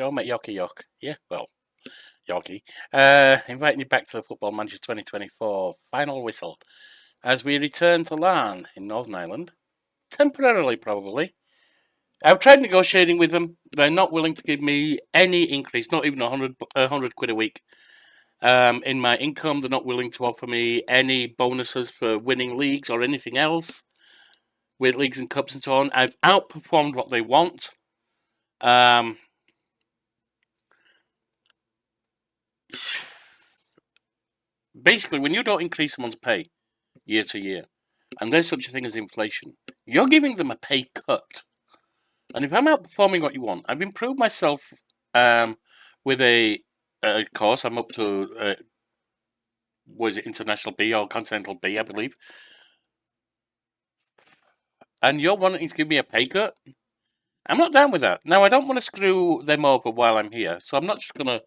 show, mate. Yorkie York. Yeah, well, Yorkie. Inviting you back to the Football Manager 2024 final whistle as we return to Larne in Northern Ireland. Temporarily, probably. I've tried negotiating with them. They're not willing to give me any increase, not even 100 quid a week. In my income, they're not willing to offer me any bonuses for winning leagues or anything else with leagues and cups and so on. I've outperformed what they want. Basically, when you don't increase someone's pay year to year, and there's such a thing as inflation, you're giving them a pay cut. And if I'm outperforming what you want, I've improved myself with a course. I'm up to, was it International B or Continental B, I believe. And you're wanting to give me a pay cut? I'm not down with that. Now, I don't want to screw them over while I'm here, so I'm not just going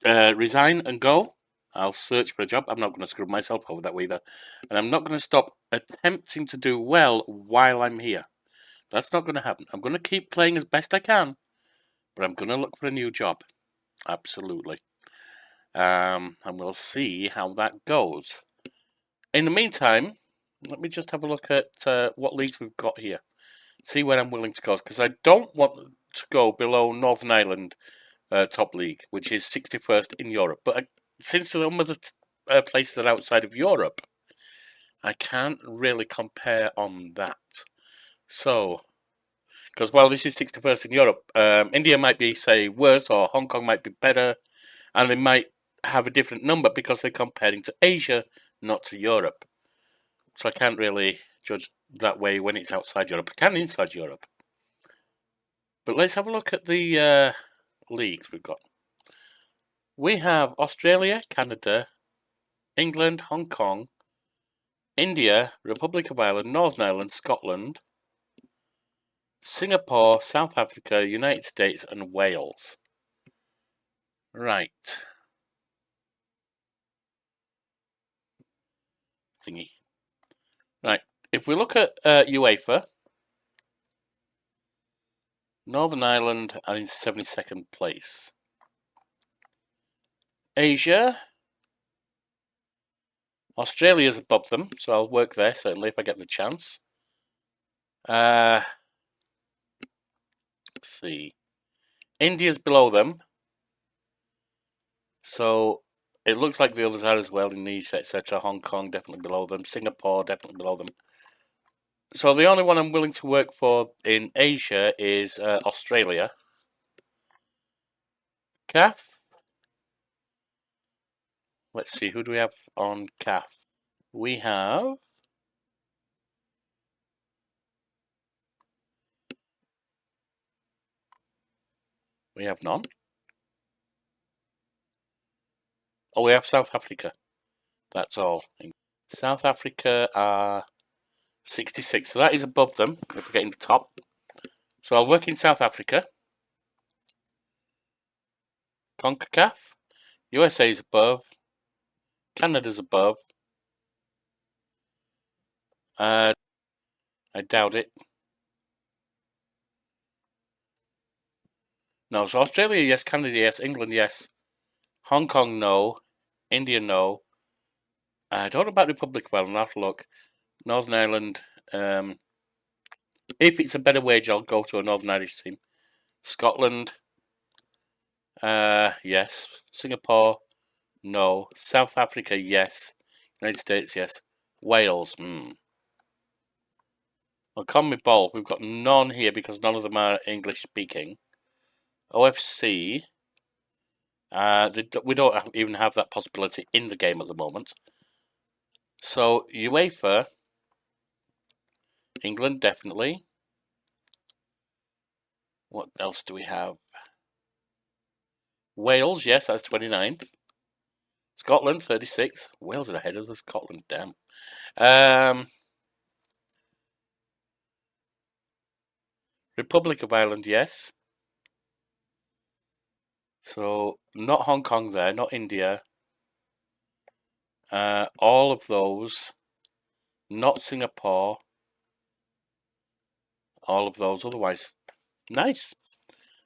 to resign and go. I'll search for a job. I'm not going to screw myself over that way either. And I'm not going to stop attempting to do well while I'm here. That's not going to happen. I'm going to keep playing as best I can, but I'm going to look for a new job. Absolutely. And we'll see how that goes. In the meantime, let me just have a look at what leagues we've got here. See where I'm willing to go, because I don't want to go below Northern Ireland top league, which is 61st in Europe. But since some of the places are outside of Europe, I can't really compare on that. So, because while this is 61st in Europe, India might be, say, worse, or Hong Kong might be better, and they might have a different number because they're comparing to Asia, not to Europe. So I can't really judge that way when it's outside Europe. I can inside Europe. But let's have a look at the leagues we've got. We have Australia, Canada, England, Hong Kong, India, Republic of Ireland, Northern Ireland, Scotland, Singapore, South Africa, United States, and Wales. Right. Thingy. Right. If we look at UEFA, Northern Ireland are in 72nd place. Asia, Australia's above them, so I'll work there certainly if I get the chance. Let's see. India's below them. So it looks like the others are as well in these, etc. Hong Kong definitely below them. Singapore definitely below them. So the only one I'm willing to work for in Asia is Australia. CAF. Let's see, who do we have on CAF? We have none. Oh, we have South Africa. That's all. South Africa are 66, so that is above them if we're getting the top. So I'll work in South Africa. CONCACAF. USA's above. Canada's above. I doubt it. No, so Australia, yes. Canada, yes. England, yes. Hong Kong, no. India, no. I don't know about Republic of Ireland. I'll have to look. Northern Ireland. If it's a better wage, I'll go to a Northern Irish team. Scotland, yes. Singapore, no. South Africa, yes. United States, yes. Wales, Well, CONMEBOL, we've got none here because none of them are English speaking. OFC, we don't even have that possibility in the game at the moment. So UEFA, England definitely. What else do we have? Wales, yes, that's 29th. Scotland, 36. Wales are ahead of Scotland, damn. Republic of Ireland, yes. So not Hong Kong there, not India. All of those. Not Singapore. All of those otherwise. Nice.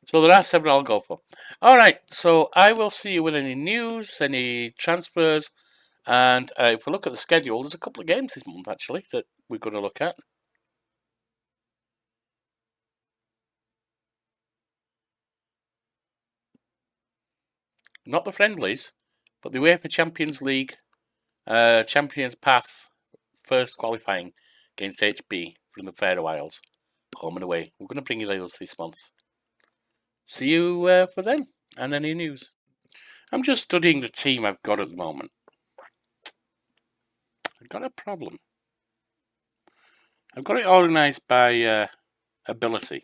So there are several I'll go for. All right, so I will see you with any news, any transfers, and if we look at the schedule, there's a couple of games this month actually that we're going to look at. Not the friendlies, but the UEFA Champions League, Champions Path, first qualifying against HB from the Faroe Isles, home and away. We're going to bring you those this month. See you for them and any news. I'm just studying the team I've got at the moment. I've got a problem. I've got it organised by ability,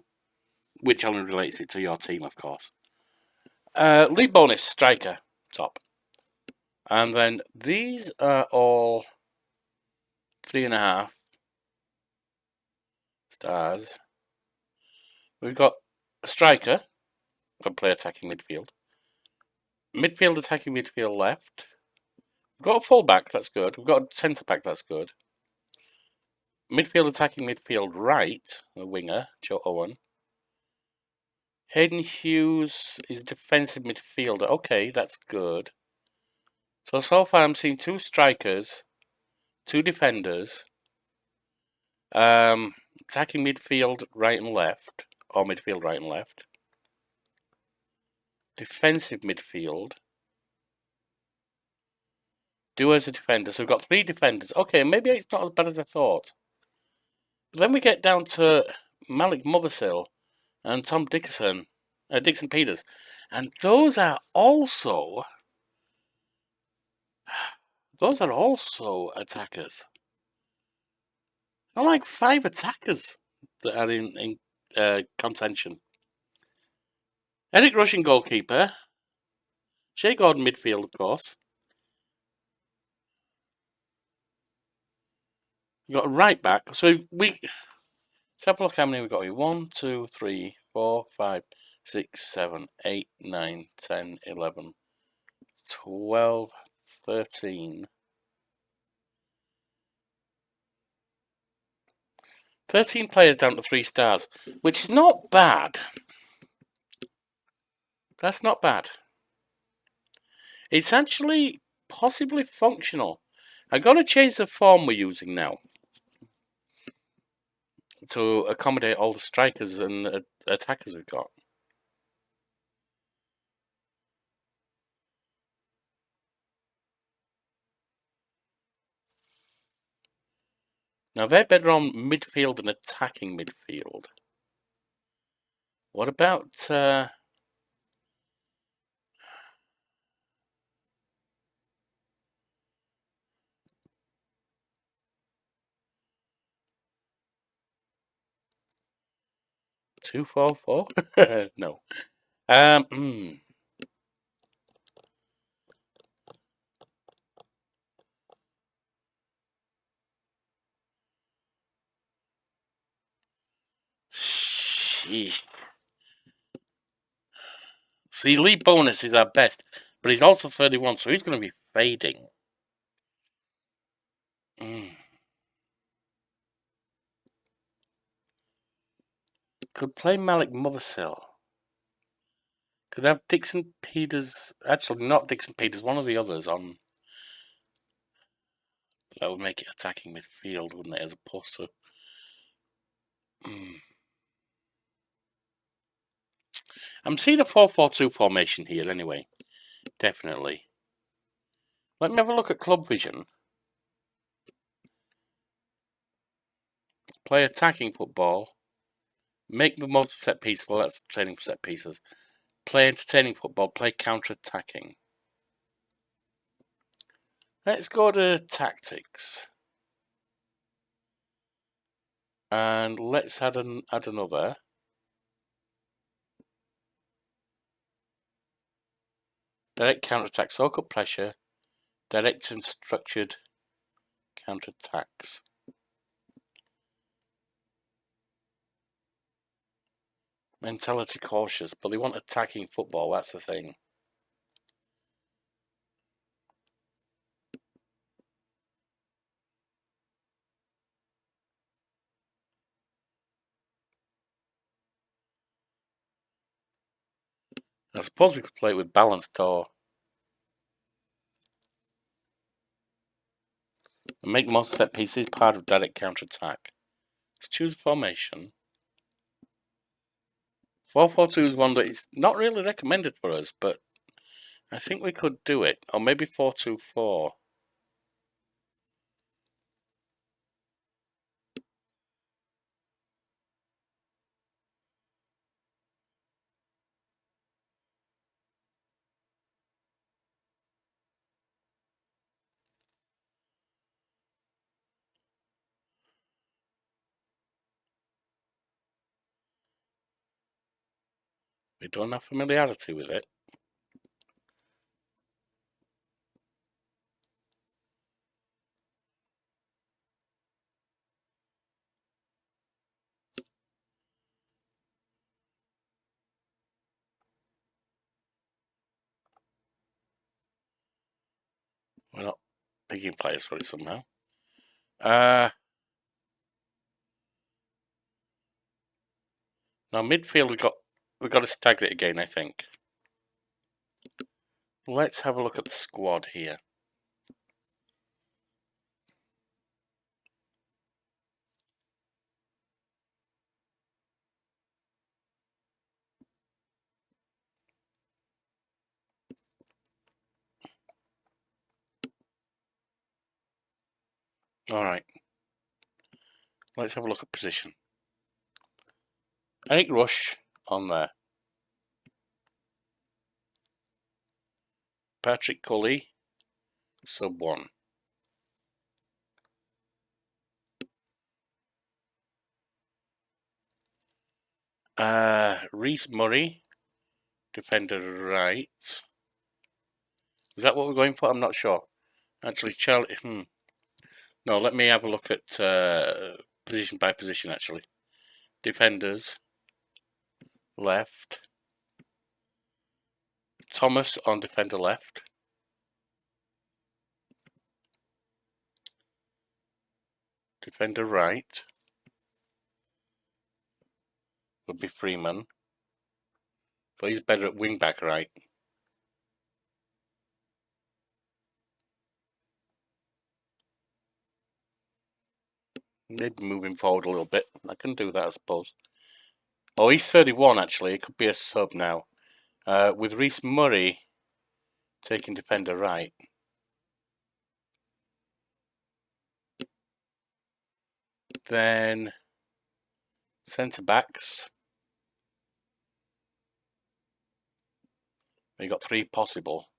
which only relates it to your team, of course. League bonus, striker, top. And then these are all 3.5 stars. We've got a striker, can play attacking midfield. Midfield, attacking midfield left. We've got a fullback, that's good. We've got a centre back, that's good. Midfield, attacking midfield right, a winger, Joe Owen. Hayden Hughes is a defensive midfielder. Okay, that's good. So far I'm seeing 2 strikers, 2 defenders, attacking midfield right and left, or midfield right and left. Defensive midfield. Do as a defender. So we've got 3 defenders. Okay, maybe it's not as bad as I thought. But then we get down to Malik Mothersill and Tom Dixon Peters. And those are also attackers. I like 5 attackers that are in contention. Eric Russian goalkeeper. Shea Gordon midfield, of course. We've got a right back. So let's have a look how many we've got here. 1, 2, 3, 4, 5, 6, 7, 8, 9, 10, 11, 12, 13. 13 players down to 3 stars, which is not bad. That's not bad. It's actually possibly functional. I've got to change the form we're using now to accommodate all the strikers and attackers we've got. Now they're better on midfield and attacking midfield. What about 2-4-4? No. Sheesh. See, lead bonus is our best, but he's also 31, so he's going to be fading. Could play Malik Mothersill. Could have Dixon Peters. Actually, not Dixon Peters, one of the others on. That would make it attacking midfield, wouldn't it, as opposed to. I'm seeing a 4-4-2 formation here anyway. Definitely. Let me have a look at Club Vision. Play attacking football. Make the most of set pieces. Well, that's training for set pieces. Play entertaining football. Play counter-attacking. Let's go to tactics. And let's add another. Direct counter-attack. Soak up pressure. Direct and structured counter-attacks. Mentality cautious, but they want attacking football, that's the thing. I suppose we could play it with balanced or and make most set pieces part of direct counter-attack. Let's choose a formation. 4-4-2 is one that is not really recommended for us, but I think we could do it. Or maybe 4-2-4. We don't have familiarity with it. We're not picking players for it somehow. Now midfield we got to stagger it again, I think. Let's have a look at the squad here. Alright. Let's have a look at position. Eric Rush on there. Patrick Cully, sub 1. Reece Murray, defender right. Is that what we're going for? I'm not sure. Actually, Charlie. No, let me have a look at position by position, actually. Defenders, left. Thomas on defender left. Defender right would be Freeman. So he's better at wing back right. Maybe moving forward a little bit. I can do that, I suppose. Oh, he's 31 actually. It could be a sub now. With Reece Murray taking defender right. Then centre backs. We got 3 possible.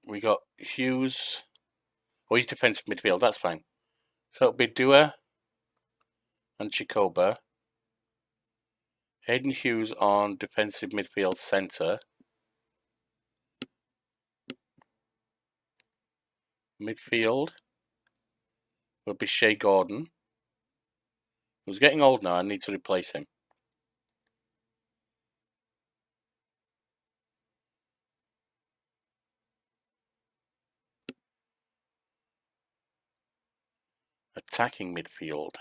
We got Hughes. Oh, he's defensive midfield. That's fine. So it'll be Dua and Chikoba. Hayden Hughes on defensive midfield centre. Midfield will be Shea Gordon. He's getting old now. I need to replace him. Attacking midfield.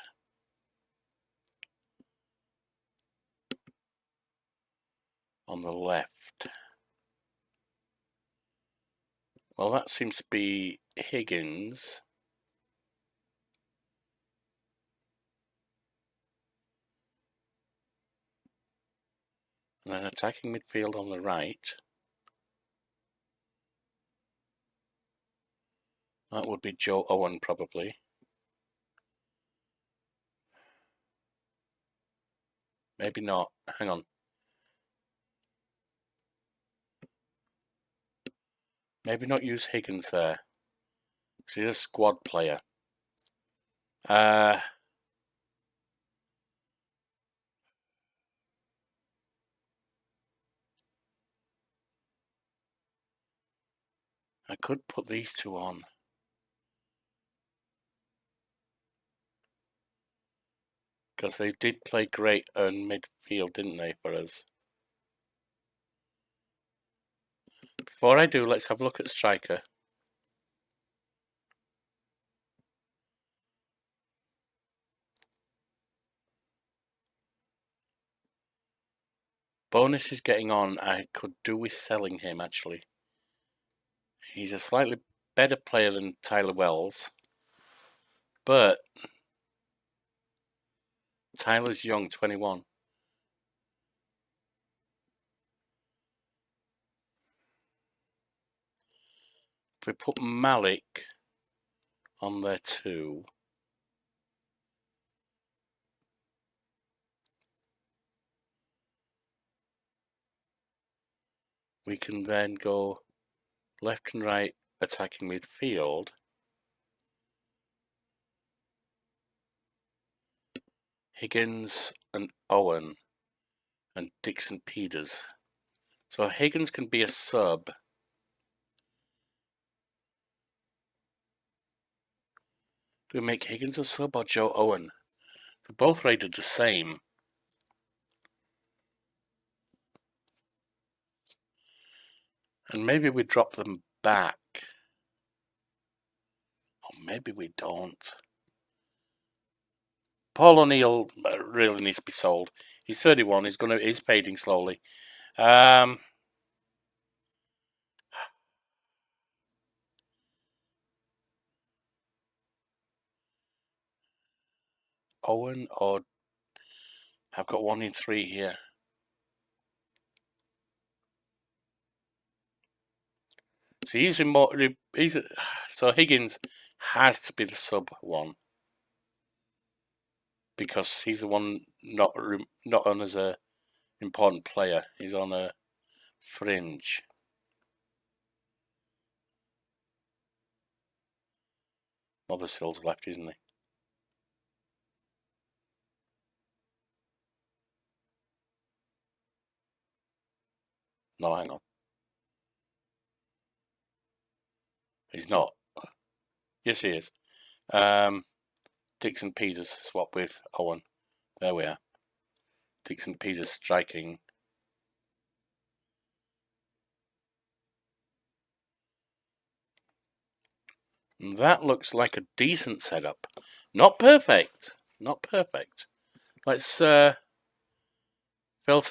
On the left. Well, that seems to be Higgins. And then attacking midfield on the right. That would be Joe Owen, probably. Maybe not. Hang on. Maybe not use Higgins there. Because he's a squad player. I could put these two on. Because they did play great in midfield, didn't they, for us? Before I do, let's have a look at striker. Bonus is getting on. I could do with selling him, actually. He's a slightly better player than Tyler Wells. But Tyler's young, 21. If we put Malik on there too, we can then go left and right attacking midfield. Higgins and Owen and Dixon Peters. So Higgins can be a sub. Do we make Higgins a sub or Joe Owen? They're both rated the same. And maybe we drop them back. Or maybe we don't. Paul O'Neill really needs to be sold. He's 31. He's fading slowly. Owen or I've got 1 in 3 here. So so Higgins has to be the sub one because he's the one not on as a important player. He's on a fringe. Mothersil's left, isn't he? No, hang on. He's not. Yes, he is. Dixon Peters swap with Owen. There we are. Dixon Peters striking. And that looks like a decent setup. Not perfect. Not perfect. Let's filter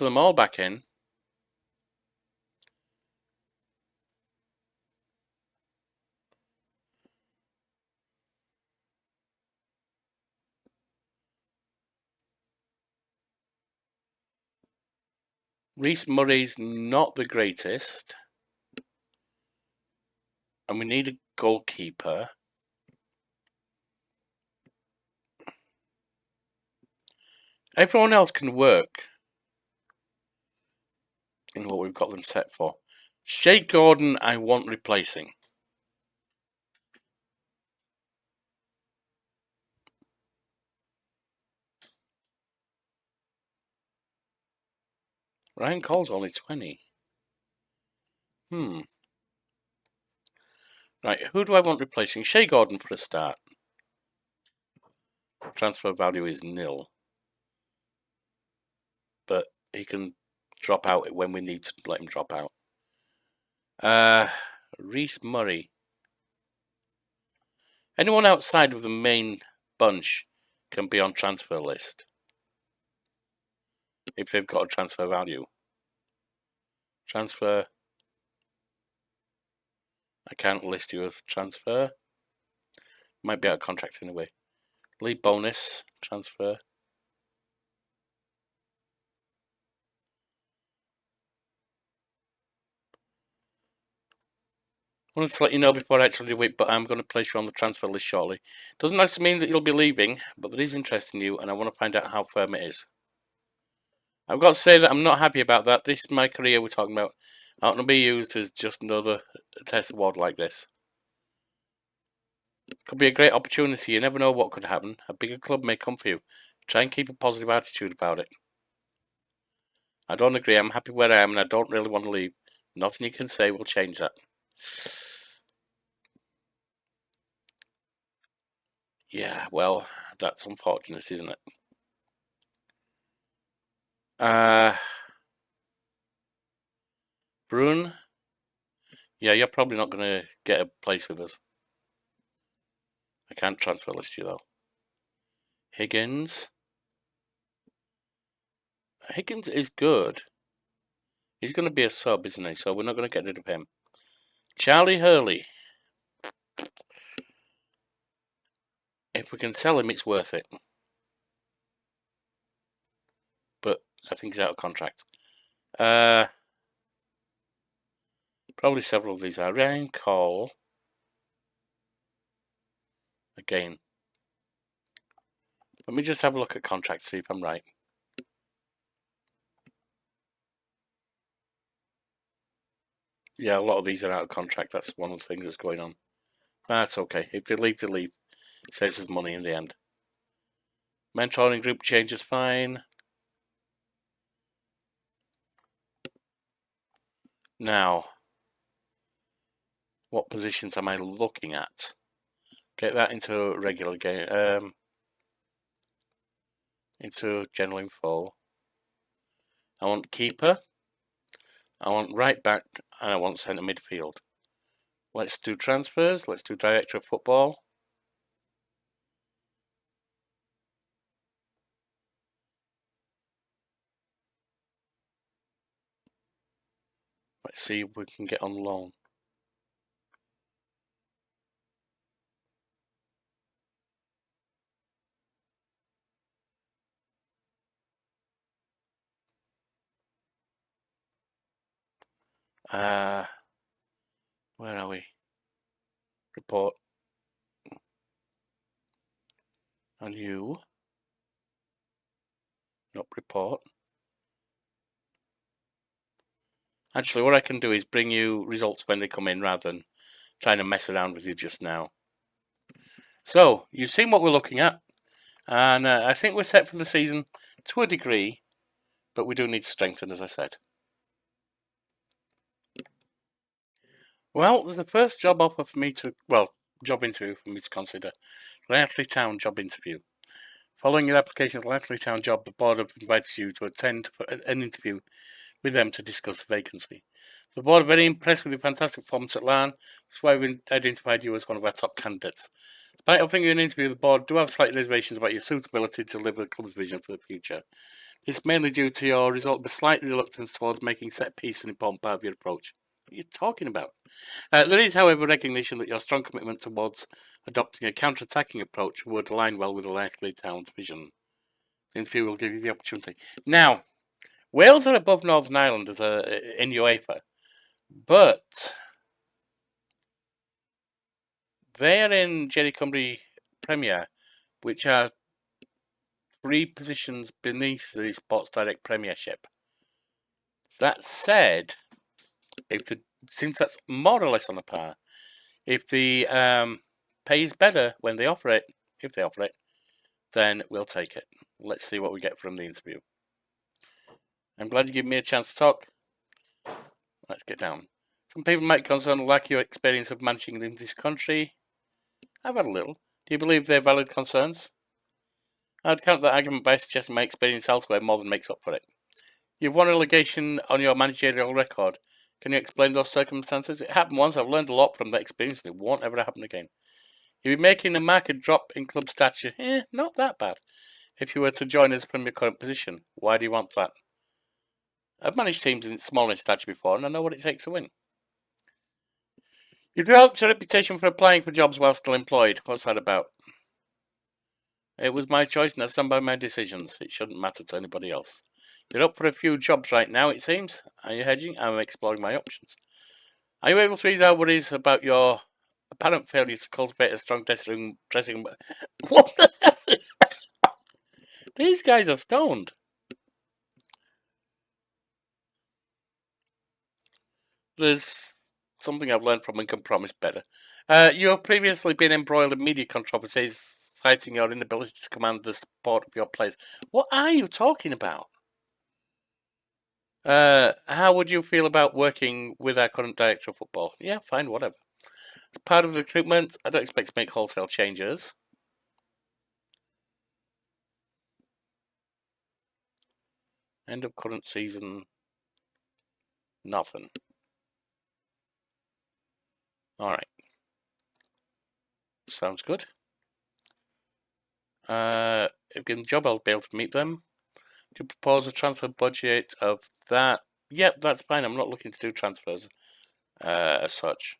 them all back in. Reece Murray's not the greatest. And we need a goalkeeper. Everyone else can work in what we've got them set for. Shea Gordon, I want replacing. Ryan Cole's only 20. Right, who do I want replacing? Shea Gordon for a start. Transfer value is nil. But he can drop out when we need to let him drop out. Reece Murray. Anyone outside of the main bunch can be on transfer list if they've got a transfer value. Transfer. I can't list you as transfer. Might be out of contract anyway. League bonus transfer. I wanted to let you know before I actually do it, but I'm going to place you on the transfer list shortly. Doesn't necessarily mean that you'll be leaving, but there is interest in you, and I want to find out how firm it is. I've got to say that I'm not happy about that. This is my career we're talking about. I don't want to be used as just another test award like this. Could be a great opportunity. You never know what could happen. A bigger club may come for you. Try and keep a positive attitude about it. I don't agree. I'm happy where I am, and I don't really want to leave. Nothing you can say will change that. Yeah, well, that's unfortunate, isn't it? Bruin? Yeah, you're probably not going to get a place with us. I can't transfer list you, though. Higgins? Higgins is good. He's going to be a sub, isn't he? So we're not going to get rid of him. Charlie Hurley. If we can sell him, it's worth it. But I think he's out of contract. Probably several of these are. Ryan Cole. Again. Let me just have a look at contracts, see if I'm right. Yeah, a lot of these are out of contract. That's one of the things that's going on. That's okay. If they leave, they leave. Saves us money in the end. Mentoring group change is fine. Now, what positions am I looking at? Get that into regular game. Into general info. I want keeper. I want right back, and I want centre midfield. Let's do transfers. Let's do director of football. Let's see if we can get on loan. Where are we? Report. And you. Not report. Actually, what I can do is bring you results when they come in rather than trying to mess around with you just now. So, you've seen what we're looking at. And I think we're set for the season to a degree. But we do need to strengthen, as I said. Well, there's the first job offer for me to... Well, job interview for me to consider. Larne Town job interview. Following your application for the Larne Town job, the board have invited you to attend an interview with them to discuss the vacancy. The board are very impressed with your fantastic performance at Larne. That's why we've identified you as one of our top candidates. Despite offering you an interview, the board do have slight reservations about your suitability to deliver the club's vision for the future. This is mainly due to your slight reluctance towards making set piece an important part of your approach. What are you talking about? There is, however, recognition that your strong commitment towards adopting a counter-attacking approach would align well with the Larne Town's vision. The interview will give you the opportunity. Now, Wales are above Northern Ireland in UEFA, but they are in Jerry Cymru Premier, which are 3 positions beneath the Sports Direct Premiership. That said, since that's more or less on a par, if the pay is better when they offer it, if they offer it, then we'll take it. Let's see what we get from the interview. I'm glad you gave me a chance to talk. Let's get down. Some people might concern a lack of your experience of managing in this country. I've had a little. Do you believe they're valid concerns? I'd count that argument by suggesting my experience elsewhere more than makes up for it. You've won a relegation on your managerial record. Can you explain those circumstances? It happened once. I've learned a lot from that experience, and it won't ever happen again. You'll be making a marked drop in club stature. Not that bad. If you were to join us from your current position, why do you want that? I've managed teams small in stature before, and I know what it takes to win. You developed a reputation for applying for jobs while still employed. What's that about? It was my choice, and I stand by my decisions. It shouldn't matter to anybody else. You're up for a few jobs right now, it seems. Are you hedging? I'm exploring my options. Are you able to ease our worries about your apparent failure to cultivate a strong dressing room? What the hell? These guys are stoned. There's something I've learned from and can promise better. You have previously been embroiled in media controversies, citing your inability to command the support of your players. What are you talking about? How would you feel about working with our current director of football? Yeah, fine, whatever. As part of the recruitment, I don't expect to make wholesale changes. End of current season, nothing. Alright. Sounds good. If given the job, I'll be able to meet them. To propose a transfer budget of that Yep, that's fine. I'm not looking to do transfers as such.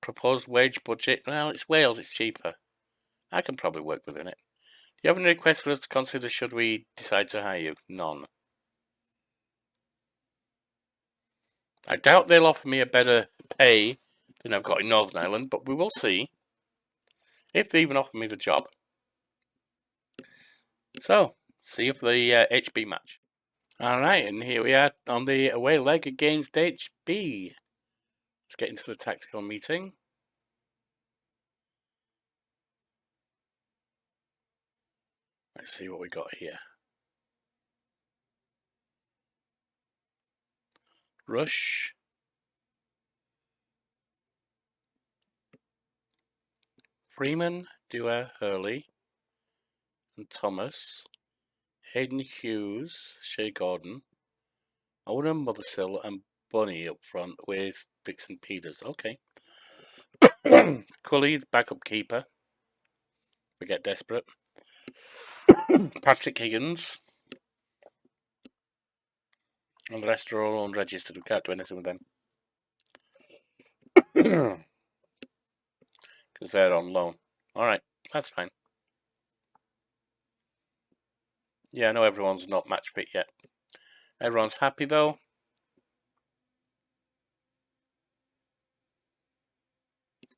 Proposed wage budget. Well, it's Wales. It's cheaper. I can probably work within it. Do you have any requests for us to consider should we decide to hire you? None. I doubt they'll offer me a better pay than I've got in Northern Ireland, but we will see. If they even offer me the job. So, see you for the HB match. Alright, and here we are on the away leg against HB. Let's get into the tactical meeting. Let's see what we got here. Rush. Freeman, Dewar, Hurley, and Thomas. Hayden Hughes, Shea Gordon, Owen Mothersill, and Bunny up front with Dixon Peters. Okay. Cully, backup keeper. We get desperate. Patrick Higgins. And the rest are all unregistered. We can't do anything with them. Because they're on loan. Alright, that's fine. Yeah, I know everyone's not match fit yet. Everyone's happy though.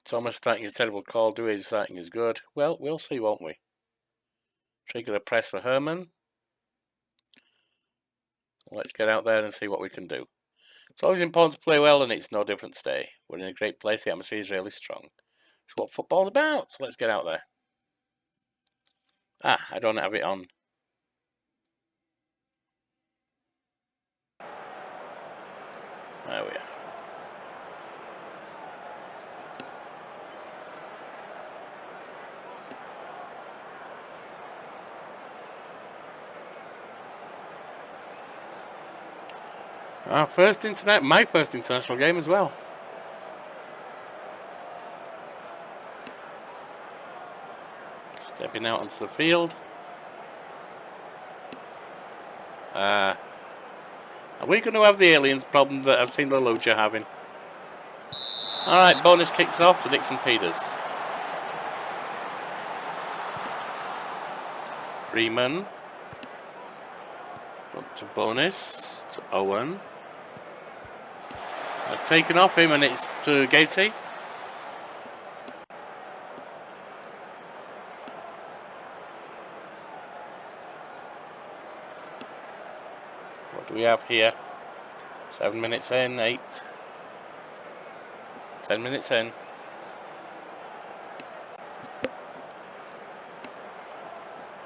Thomas starting is terrible call. Dewey starting is good. Well, we'll see, won't we? Trigger a press for Herman. Let's get out there and see what we can do. It's always important to play well, and it's no different today. We're in a great place. The atmosphere is really strong. It's what football's about. So let's get out there. Ah, I don't have it on. There we are. My first international game as well. Stepping out onto the field. Are we going to have the aliens problem that I've seen the Lucha having? Alright, bonus kicks off to Dixon Peters. Freeman. Up to bonus. To Owen. That's taken off him and it's to Gatey. What do we have here? 7 minutes in, 8. 10 minutes in.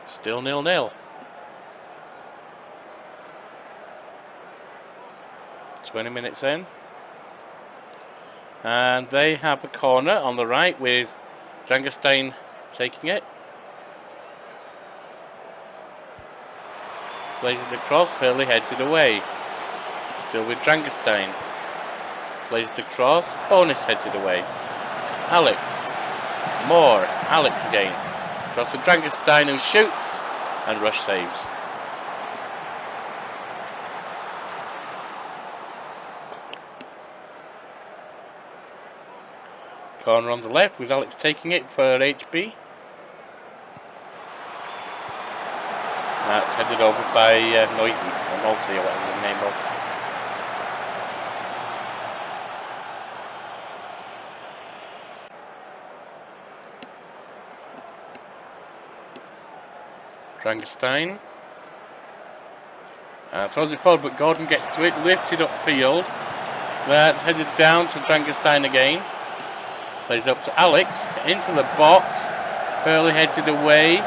Still 0-0. 20 minutes in. And they have a corner on the right with Drangerstein taking it. Plays it across, Hurley heads it away. Still with Drangerstein. Plays it across, Bonus heads it away. Alex. More. Alex again. Across to Drangerstein who shoots and Rush saves. Corner on the left with Alex taking it for HB. That's headed over by Noisy, or Nolsey, or whatever his name was. Drangerstein. Throws it forward, but Gordon gets to it, lifted upfield. That's headed down to Drangerstein again. Plays up to Alex, into the box. Hurley heads it away.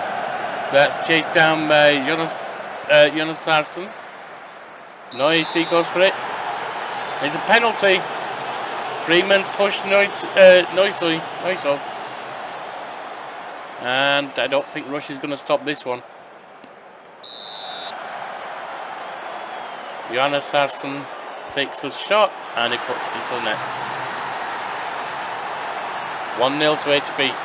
That's chased down by Jonas Sarsen. Noisy goes for it. There's a penalty. Freeman pushed Noisy. And I don't think Rush is going to stop this one. Jonas Sarsen takes a shot and he puts it into the net. 1-0 to HB.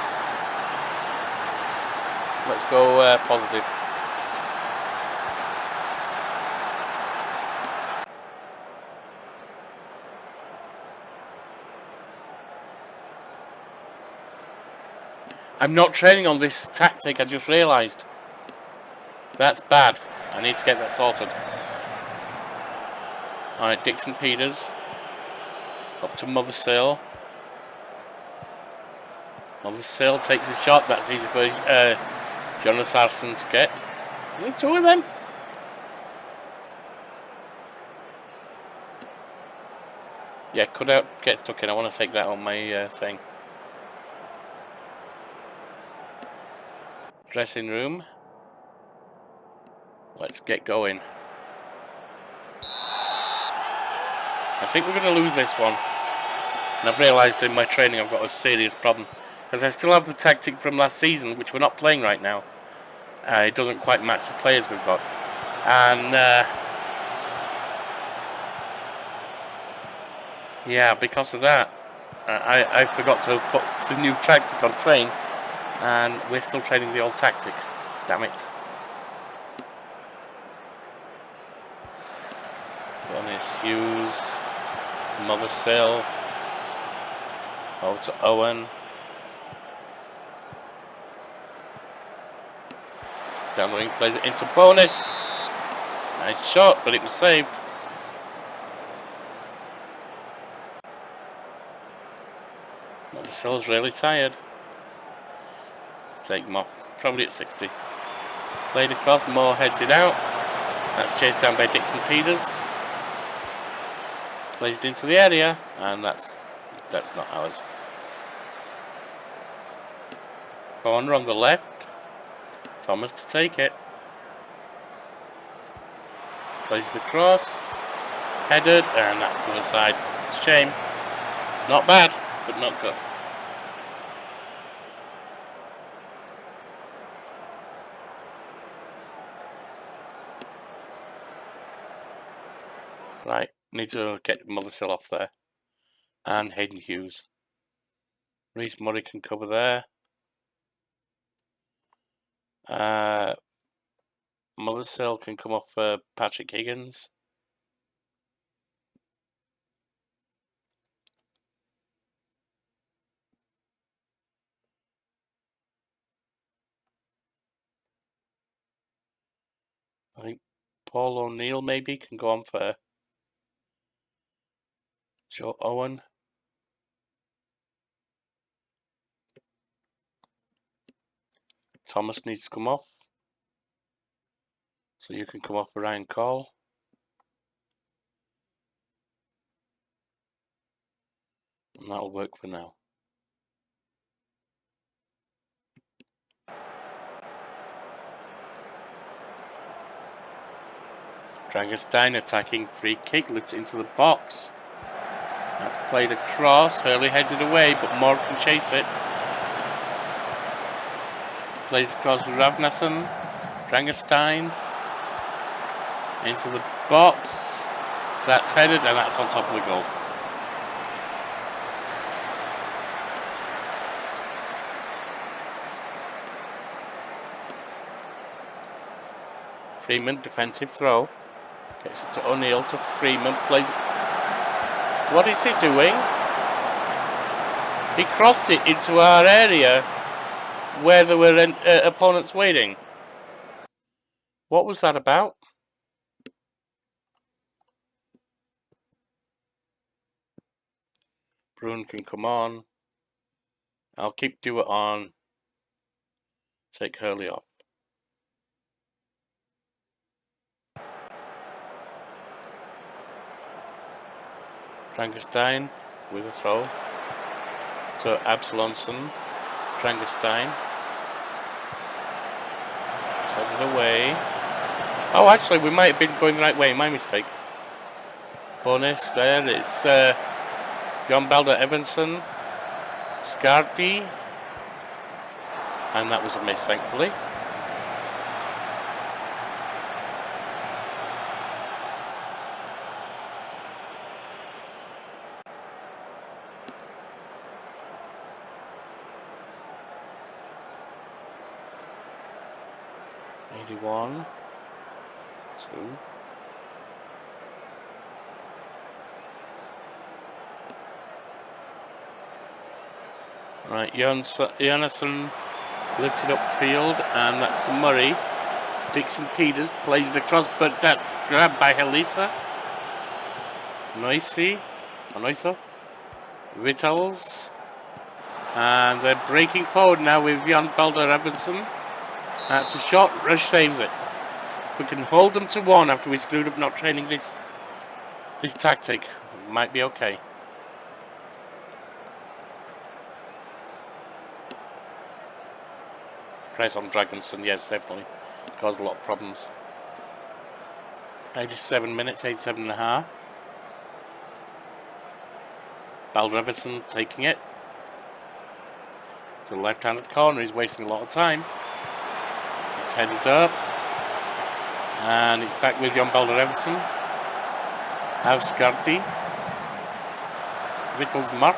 Let's go positive. I'm not training on this tactic, I just realised. That's bad. I need to get that sorted. Alright, Dixon Peters. Up to Mothersill. Mothersill takes a shot. That's easy for Jonas Sarson to get. Is there two of them? Yeah, cut out, get stuck in. I want to take that on my thing. Dressing room. Let's get going. I think we're going to lose this one. And I've realised in my training I've got a serious problem. Because I still have the tactic from last season, which we're not playing right now. It doesn't quite match the players we've got. And, yeah, because of that, I forgot to put the new tactic on train. And we're still training the old tactic. Damn it. Bonus Hughes. Mothersill. Over to Owen. Down the wing, plays it into Bonus. Nice shot, but it was saved. Mothersill's really tired. Take him off, probably at 60. Played across, Moore heads it out. That's chased down by Dixon Peters. Plays it into the area, and that's not ours. Corner on the left. Thomas to take it. Plays it across. Headed, and that's to the side. It's a shame. Not bad, but not good. Right, need to get Mothersill off there. And Hayden Hughes. Reece Murray can cover there. Mothersill can come off for Patrick Higgins. I think Paul O'Neill maybe can go on for Joe Owen. Thomas needs to come off. So you can come off for Ryan Cole. And that'll work for now. Dragonstein attacking, free kick, lifts into the box. That's played across, Hurley heads it away, but Moore can chase it. Plays across to Ravnason. Dragonstein into the box. That's headed, and that's on top of the goal. Freeman, defensive throw. Gets it to O'Neill, to Freeman, plays. What is he doing? He crossed it into our area where there were opponents waiting. What was that about? Bruin can come on. I'll keep Dewar on. Take Hurley off. Frankenstein with a throw. So Absalonson. Frankenstein. Set it away. Oh, actually, we might have been going the right way. My mistake. Bonus there. It's John Balder Evanson. Scarty. And that was a miss, thankfully. One, two. Right, Jonasson Lifts it upfield, and that's Murray. Dixon Peters plays it across, but that's grabbed by Helisa. Noisy. Vittles. And they're breaking forward now with Jan Balder Robinson. That's a shot. Rush saves it. If we can hold them to 1 after we screwed up not training this tactic, might be okay. Press on Dragonson, yes, definitely. Caused a lot of problems. 87 minutes, 87 and a half. Baldrabison taking it to the left-handed corner. He's wasting a lot of time. It's headed up. And it's back with Jan Baldrabison. Avskarti. Vittles Mark.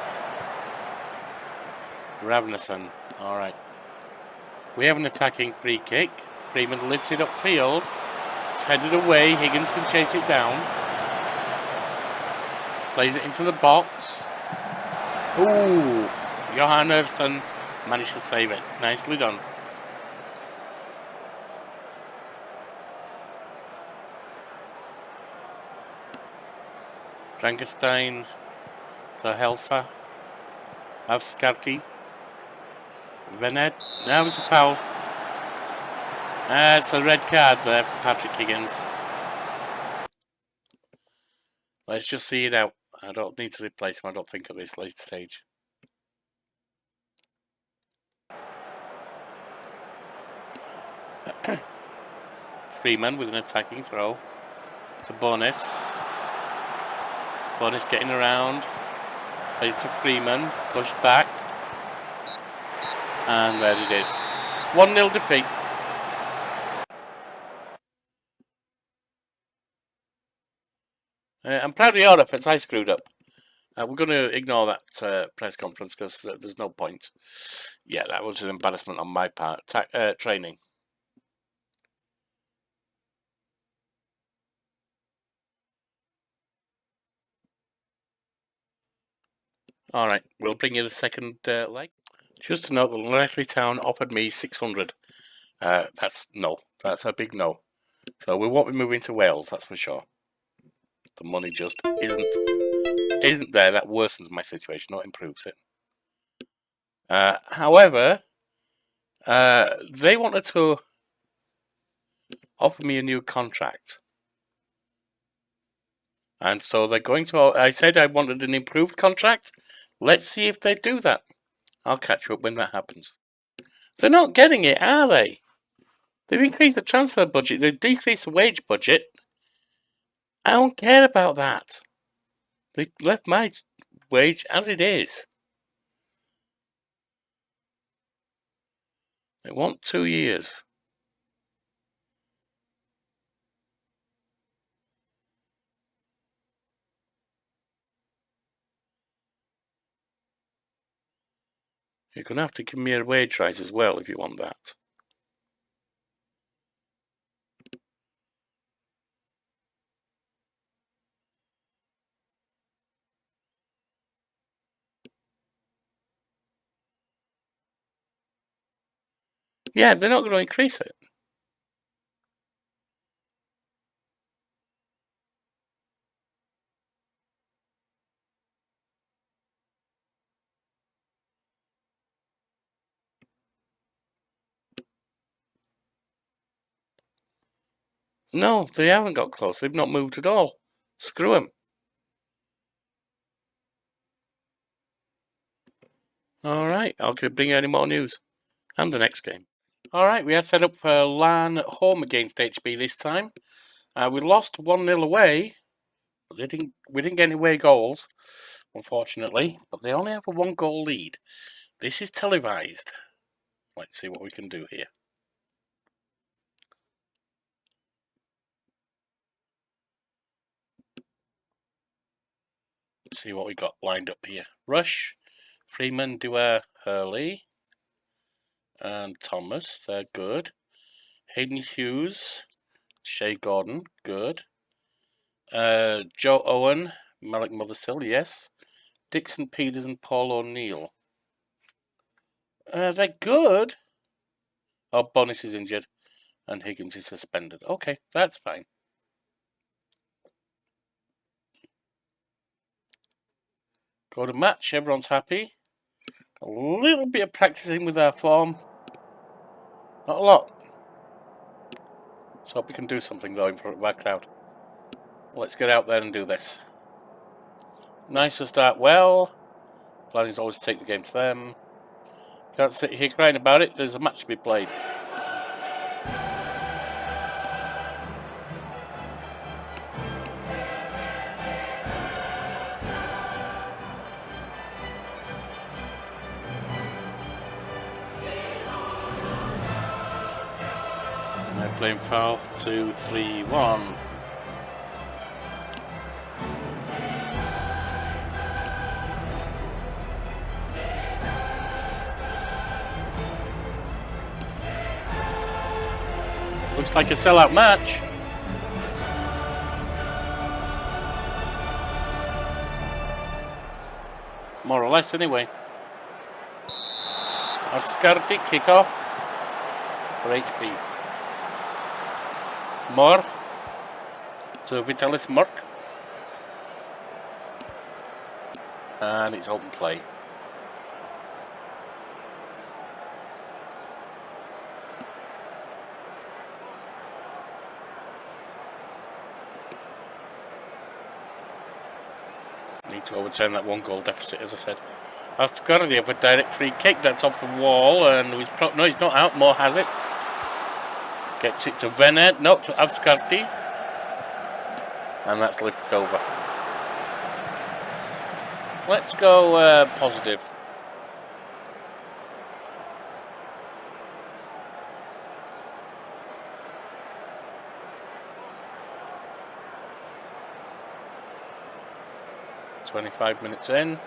Ravnason. Alright. We have an attacking free kick. Freeman lifts it upfield. It's headed away. Higgins can chase it down. Plays it into the box. Ooh! Johan Erston managed to save it. Nicely done. Frankenstein to Helsa. Avskarti. Venet. That was a foul. It's a red card there for Patrick Higgins. Let's just see it out. I don't need to replace him, I don't think, at this late stage. Freeman with an attacking throw to Bonis. Bonis getting around. Plays to Freeman. Pushed back. And there it is. 1-0 defeat. I'm proud of your efforts. I screwed up. We're going to ignore that press conference because there's no point. Yeah, that was an embarrassment on my part. Training. Alright, we'll bring you the second leg. Just to note that Leslie Town offered me 600. That's a big no. So we won't be moving to Wales, that's for sure. The money just isn't there. That worsens my situation, not improves it. However, they wanted to offer me a new contract. And so they're going to... I said I wanted an improved contract. Let's see if they do that. I'll catch you up when that happens. They're not getting it, are they? They've increased the transfer budget. They've decreased the wage budget. I don't care about that. They left my wage as it is. They want 2 years. You're going to have to give me a wage rise as well if you want that. Yeah, they're not going to increase it. No, they haven't got close. They've not moved at all. Screw them. Alright, I'll bring you any more news. And the next game. Alright, we are set up for Larne home against HB this time. We lost 1-0 away. We didn't get any away goals, unfortunately. But they only have a 1-goal lead. This is televised. Let's see what we can do here. See what we got lined up here. Rush, Freeman, Dewar, Hurley, and Thomas. They're good. Hayden Hughes, Shea Gordon, good. Joe Owen, Malik Mothersill, yes. Dixon Peters and Paul O'Neill. They're good. Oh, Bonus is injured. And Higgins is suspended. Okay, that's fine. Go to match. Everyone's happy. A little bit of practicing with our form. Not a lot. So hope we can do something though in front of our crowd. Let's get out there and do this. Nice to start well. Plan is always to take the game to them. Can't sit here crying about it. There's a match to be played. And they're playing foul. 2, 3, 1. Looks like a sellout match. More or less, anyway. Avskarti kickoff for HB. More to Vitalis Murk. And it's open play. Need to overturn that 1-goal deficit, as I said. Avskarti with a direct free kick. That's off the wall, and no, he's not out. Moore has it. Gets it to Venet. No, to Avskarti. And that's lifted over. Let's go positive. "25 minutes in.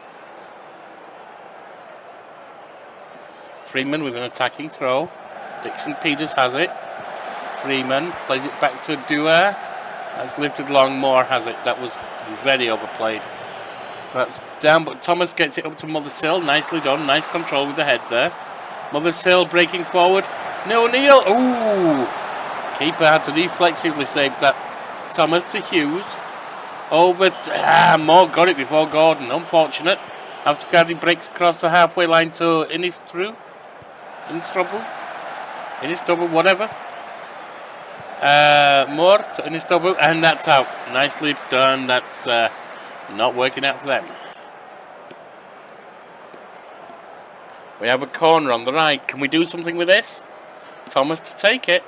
Freeman with an attacking throw. Dixon Peters has it. Freeman plays it back to Dua. That's lifted long. Moore has it. That was very overplayed. That's down, but Thomas gets it up to Mothersill. Nicely done. Nice control with the head there. Mothersill breaking forward. No, O'Neill. Ooh! Keeper had to reflexively save that. Thomas to Hughes. Over. Moore got it before Gordon. Unfortunate. Avskarti breaks across the halfway line to Innistrubble. Innistrubble, whatever. Moore to Innistrubble, and that's out. Nicely done. That's not working out for them. We have a corner on the right. Can we do something with this? Thomas to take it.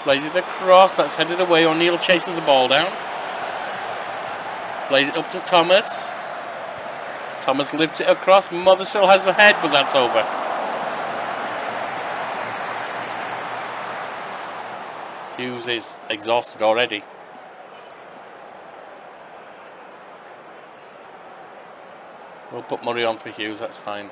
Plays it across. That's headed away. O'Neill chases the ball down. Plays it up to Thomas. Thomas lifts it across. Mothersill has the head, but that's over. Hughes is exhausted already. We'll put Murray on for Hughes, that's fine.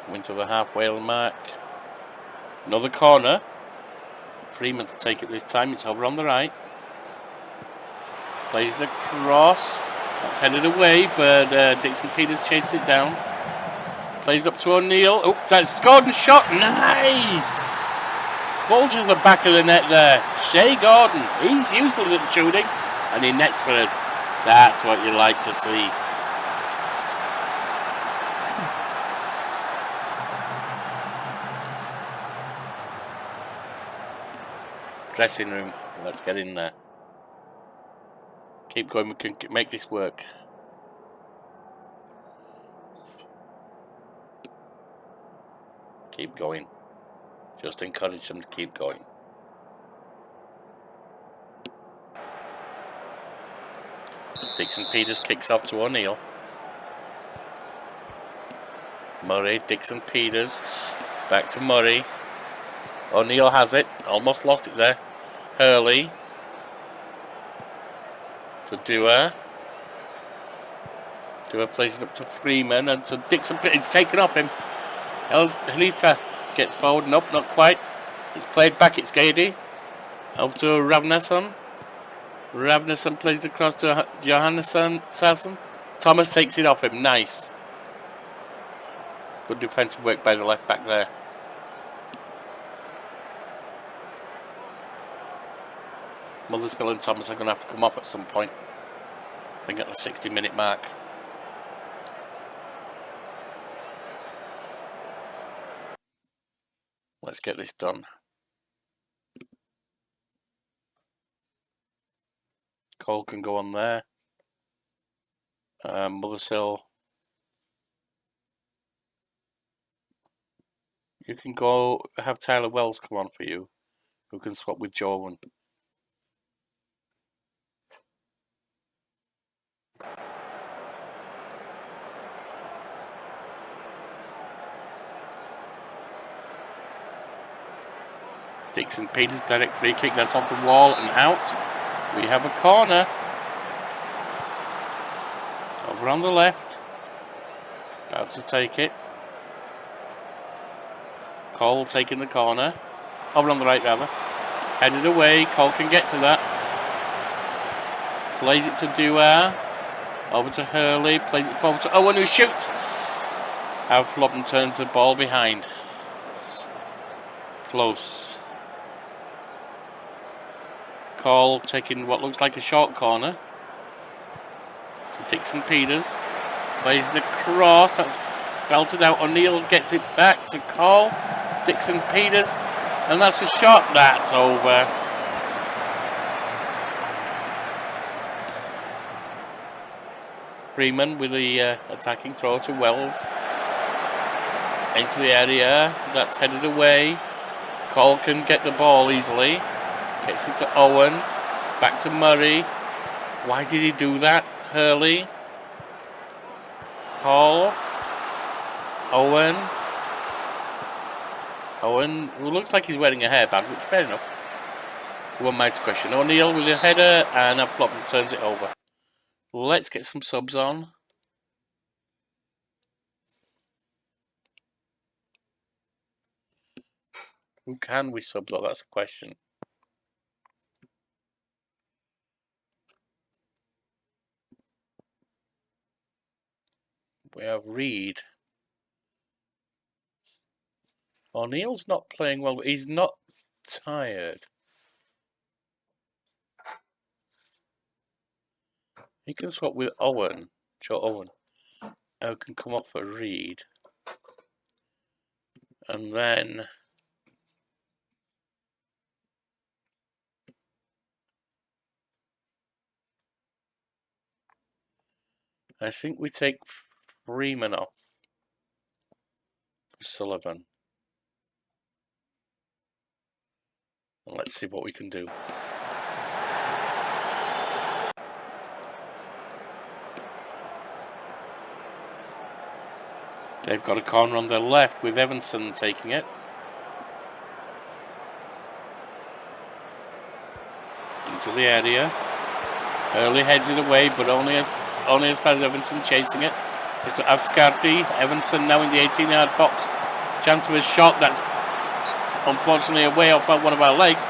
Coming to the halfway mark. Another corner. Freeman to take it this time. It's over on the right. Plays it across. That's headed away, but Dixon Peters chased it down. Plays it up to O'Neill. Oh, that's scored and shot. Nice! Bulges the back of the net there. Shea Gordon. He's useless at shooting, and he nets for us. That's what you like to see. Dressing room. Let's get in there. Keep going. We can make this work. Keep going. Just encourage them to keep going. Dixon Peters kicks off to O'Neill. Murray, Dixon Peters. Back to Murray. O'Neill has it. Almost lost it there. Hurley. To Dua. Dua plays it up to Freeman and to Dixon Peters. It's taken off him. Elisa gets forward. Nope, not quite. It's played back. It's Gady. Over to Ravnason. Ravnason plays it across to Johannesson. Thomas takes it off him. Nice. Good defensive work by the left back there. Mothersfield and Thomas are going to have to come up at some point. I think at the 60-minute mark. Let's get this done. Cole can go on there. Mothersill. You can go have Tyler Wells come on for you, who can swap with Joe. Dixon Peters, direct free kick. That's off the wall and out. We have a corner. Over on the left. About to take it. Cole taking the corner. Over on the right, rather. Headed away. Cole can get to that. Plays it to Dewar. Over to Hurley. Plays it forward to Owen, who shoots. How Floppen turns the ball behind. Close. Cole taking what looks like a short corner. To Dixon Peters. Plays the cross. That's belted out. O'Neill gets it back to Cole. Dixon Peters. And that's a shot. That's over. Freeman with the attacking throw to Wells. Into the area. That's headed away. Cole can get the ball easily. Gets it to Owen. Back to Murray. Why did he do that? Hurley. Cole. Owen. Owen, who looks like he's wearing a hairband, which fair enough. One might question. O'Neill with a header, and a flop and turns it over. Let's get some subs on. Who can we sub though? That's the question. We have Reed. O'Neill's not playing well, but he's not tired. He can swap with Owen. Joe Owen. Who can come up for Reed. And then I think we take Freeman off for Sullivan. And let's see what we can do. They've got a corner on their left with Evanson taking it. Into the area. Early heads it away, but only as far as Evanson chasing it. It's to Avskarty. Evanson now in the 18-yard box. Chance of a shot. That's unfortunately away off one of our legs.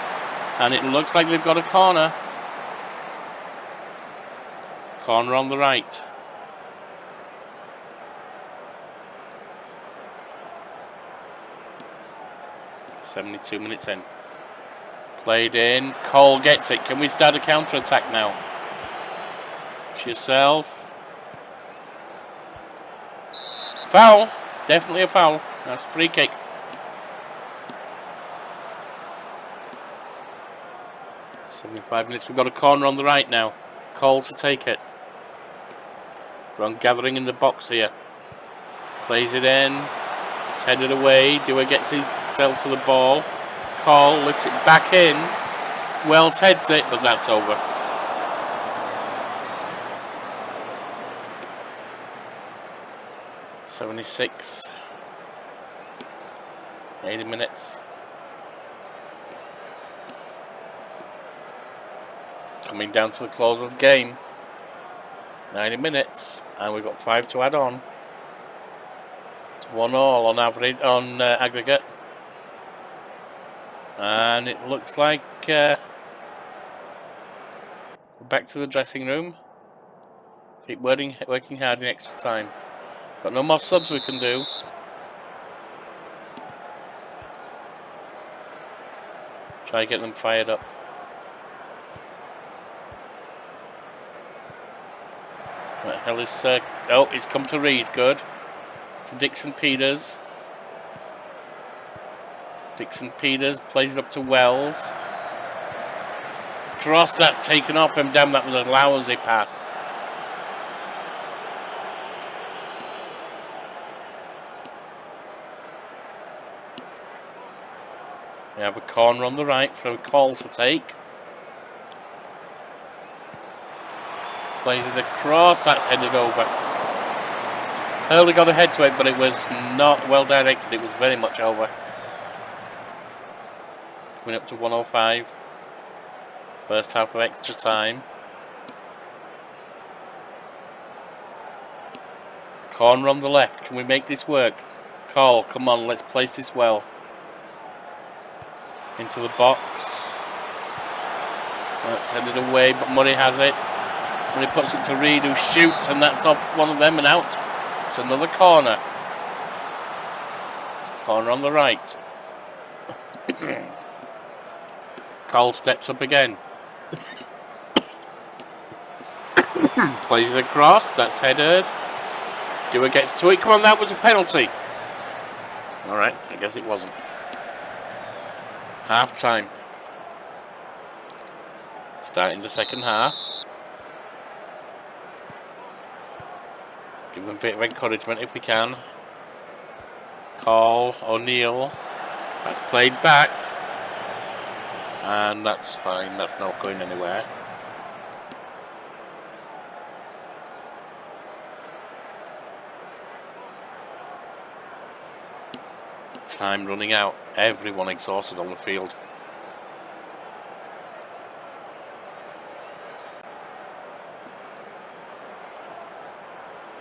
And it looks like they've got a corner. Corner on the right. .72 minutes in. Played in. Cole gets it. Can we start a counter-attack now? It's yourself. Foul. Definitely a foul. That's a free kick. .75 minutes. We've got a corner on the right now. Cole to take it. Everyone gathering in the box here. Plays it in. It's headed away. Dewar gets himself to the ball. Cole lifts it back in. Wells heads it, but that's over. .76. 80 minutes. Coming down to the close of the game. 90 minutes, and we've got 5 to add on. It's 1-1 on average, on aggregate. And it looks like We're back to the dressing room. Keep working hard in extra time. Got no more subs we can do. Try to get them fired up. What the hell is... oh, it's come to Reed. Good. To Dixon Peters. Dixon Peters plays it up to Wells. Cross, that's taken off him. Damn, that was a lousy pass. We have a corner on the right for a call to take. Plays it across, that's headed over. Hurley got ahead to it, but it was not well directed. It was very much over. Coming up to 105. First half of extra time. Corner on the left. Can we make this work? Call, come on, let's place this well. Into the box. That's headed away, but Murray has it. Murray puts it to Reed, who shoots, and that's off one of them and out. It's another corner. It's a corner on the right. Cole steps up again. Plays it across, that's headed. Dewar gets to it. Come on, that was a penalty. Alright, I guess it wasn't. Half time. Starting the second half. Give them a bit of encouragement if we can. Call, O'Neill. That's played back. And that's fine, that's not going anywhere. Time running out. Everyone exhausted on the field.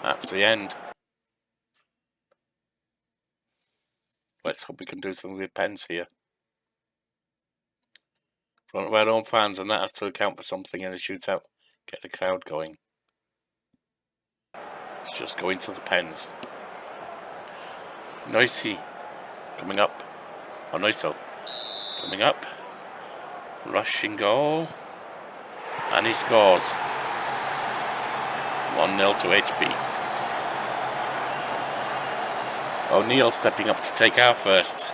That's the end. Let's hope we can do something with pens here. Front of our own fans, and that has to account for something in a shootout. Get the crowd going. Let's just go into the pens. Noisy. Coming up. Oh, Noiso. Coming up. Rushing goal. And he scores. 1-0 to HB. O'Neill stepping up to take our first.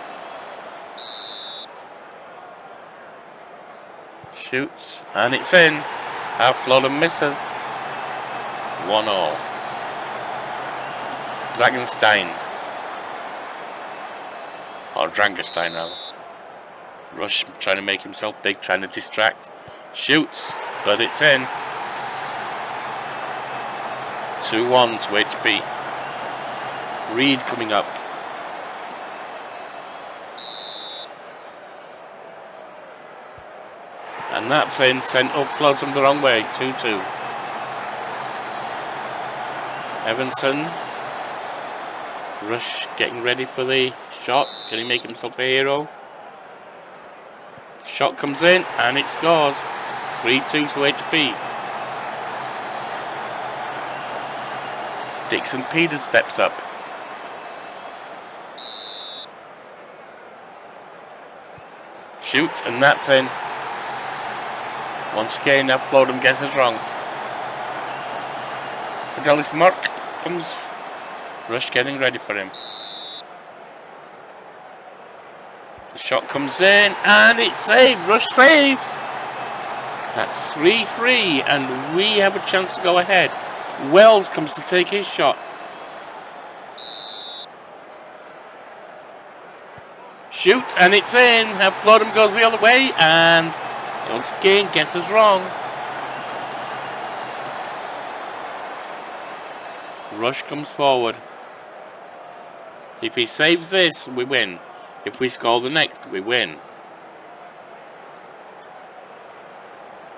Shoots. And it's in. Our Flodden misses. 1-0. Dragonstein. Or Drangerstein rather. Rush trying to make himself big, trying to distract. Shoots, but it's in. 2-1 to HB. Reed coming up. And that's in, sent up, floats him the wrong way. 2-2. Evanson. Rush getting ready for the shot. Can he make himself a hero? Shot comes in and it scores. 3-2 to HB. Dixon Peters steps up. Shoots and that's in. Once again, now Flodham guesses wrong. Adelis Murk comes. Rush getting ready for him. The shot comes in and it's saved. Rush saves. That's 3-3 and we have a chance to go ahead. Wells comes to take his shot. Shoots and it's in. And Flodham goes the other way and once again guesses wrong. Rush comes forward. If he saves this, we win. If we score the next, we win.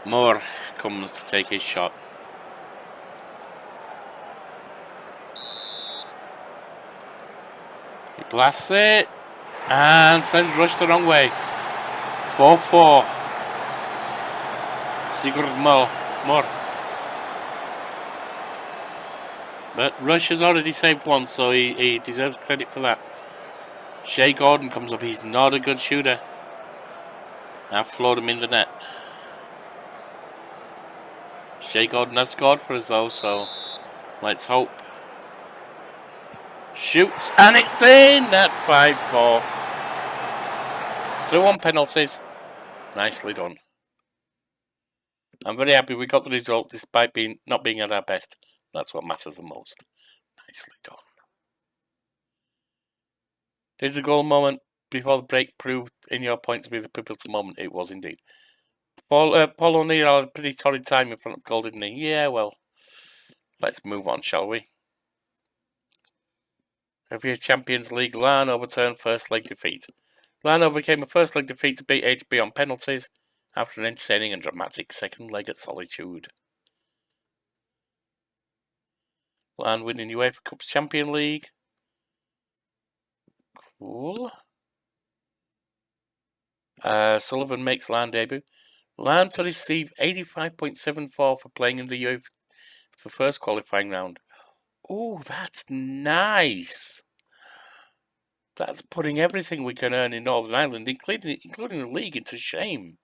Moore comes to take his shot. He blasts it and sends Rush the wrong way. 4-4. Sigurd Moore More. But Rush has already saved one, so he deserves credit for that. Shea Gordon comes up. He's not a good shooter. I've floored him in the net. Shea Gordon has scored for us though, so let's hope. Shoots, and it's in! That's 5-4. Through on penalties. Nicely done. I'm very happy we got the result despite not being at our best. That's what matters the most. Nicely done. Did the goal moment before the break prove in your point to be the pivotal moment? It was indeed. Paul O'Neill had a pretty torrid time in front of goal, didn't he? Yeah, well, let's move on, shall we? Review Champions League, Larne overturned first leg defeat. Larne overcame a first leg defeat to beat HB on penalties after an entertaining and dramatic second leg at Solitude. Larne winning UEFA Cup Champions League. Cool. Sullivan makes Larne debut. Larne to receive 85.74 for playing in the UEFA for first qualifying round. Oh, that's nice. That's putting everything we can earn in Northern Ireland, including the league, into shame.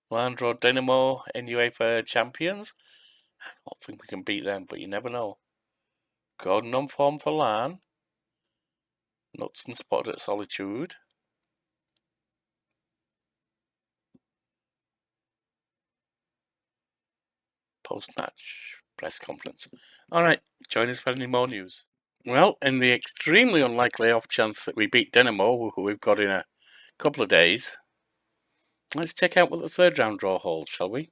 Larne draw Dynamo in UEFA champions. I don't think we can beat them, but you never know. Gordon on form for Larne. Knudsen spotted at Solitude. Post-match press conference. Alright, join us for any more news. Well, in the extremely unlikely off chance that we beat Dynamo, who we've got in a couple of days, let's check out what the third round draw holds, shall we?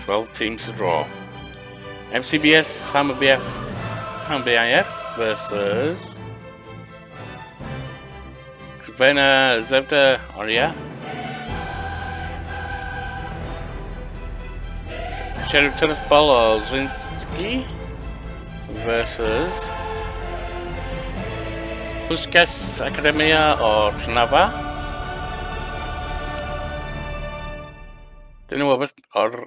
Twelve teams to draw. FCBS Hammer versus Krvena Zvezda Oria. Sheriff Tiraspol Zrinski versus Puskas Academia or Trnava. Dinamo or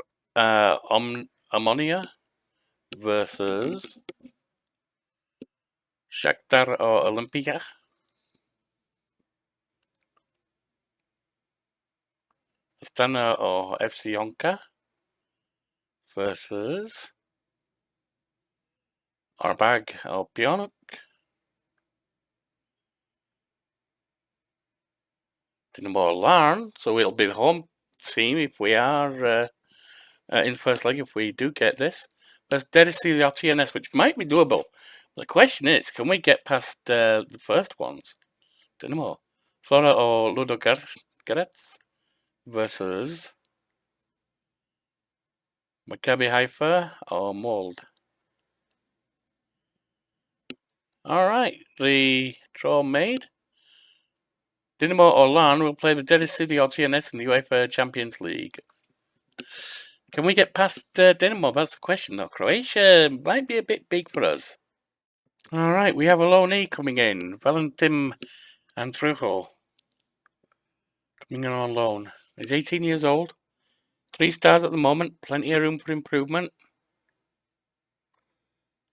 Ammonia versus Shakhtar or Olympia. Astana or FC Onka versus Arbag or Pionk. Dinamo Larne, so it'll be the home team if we are in first leg, if we do get this. There's Dedicili or TNS, which might be doable. The question is, can we get past the first ones? Dinamo. Flora or Ludogorets versus Maccabi Haifa or Mold. Alright, the draw made. Dinamo or Larne will play the Dedicili or TNS in the UEFA Champions League. Can we get past Dinamo? That's the question, though. Croatia might be a bit big for us. Alright, we have a loanee coming in. Valentim Andrujo. Coming in on loan. He's 18 years old. 3 stars at the moment. Plenty of room for improvement.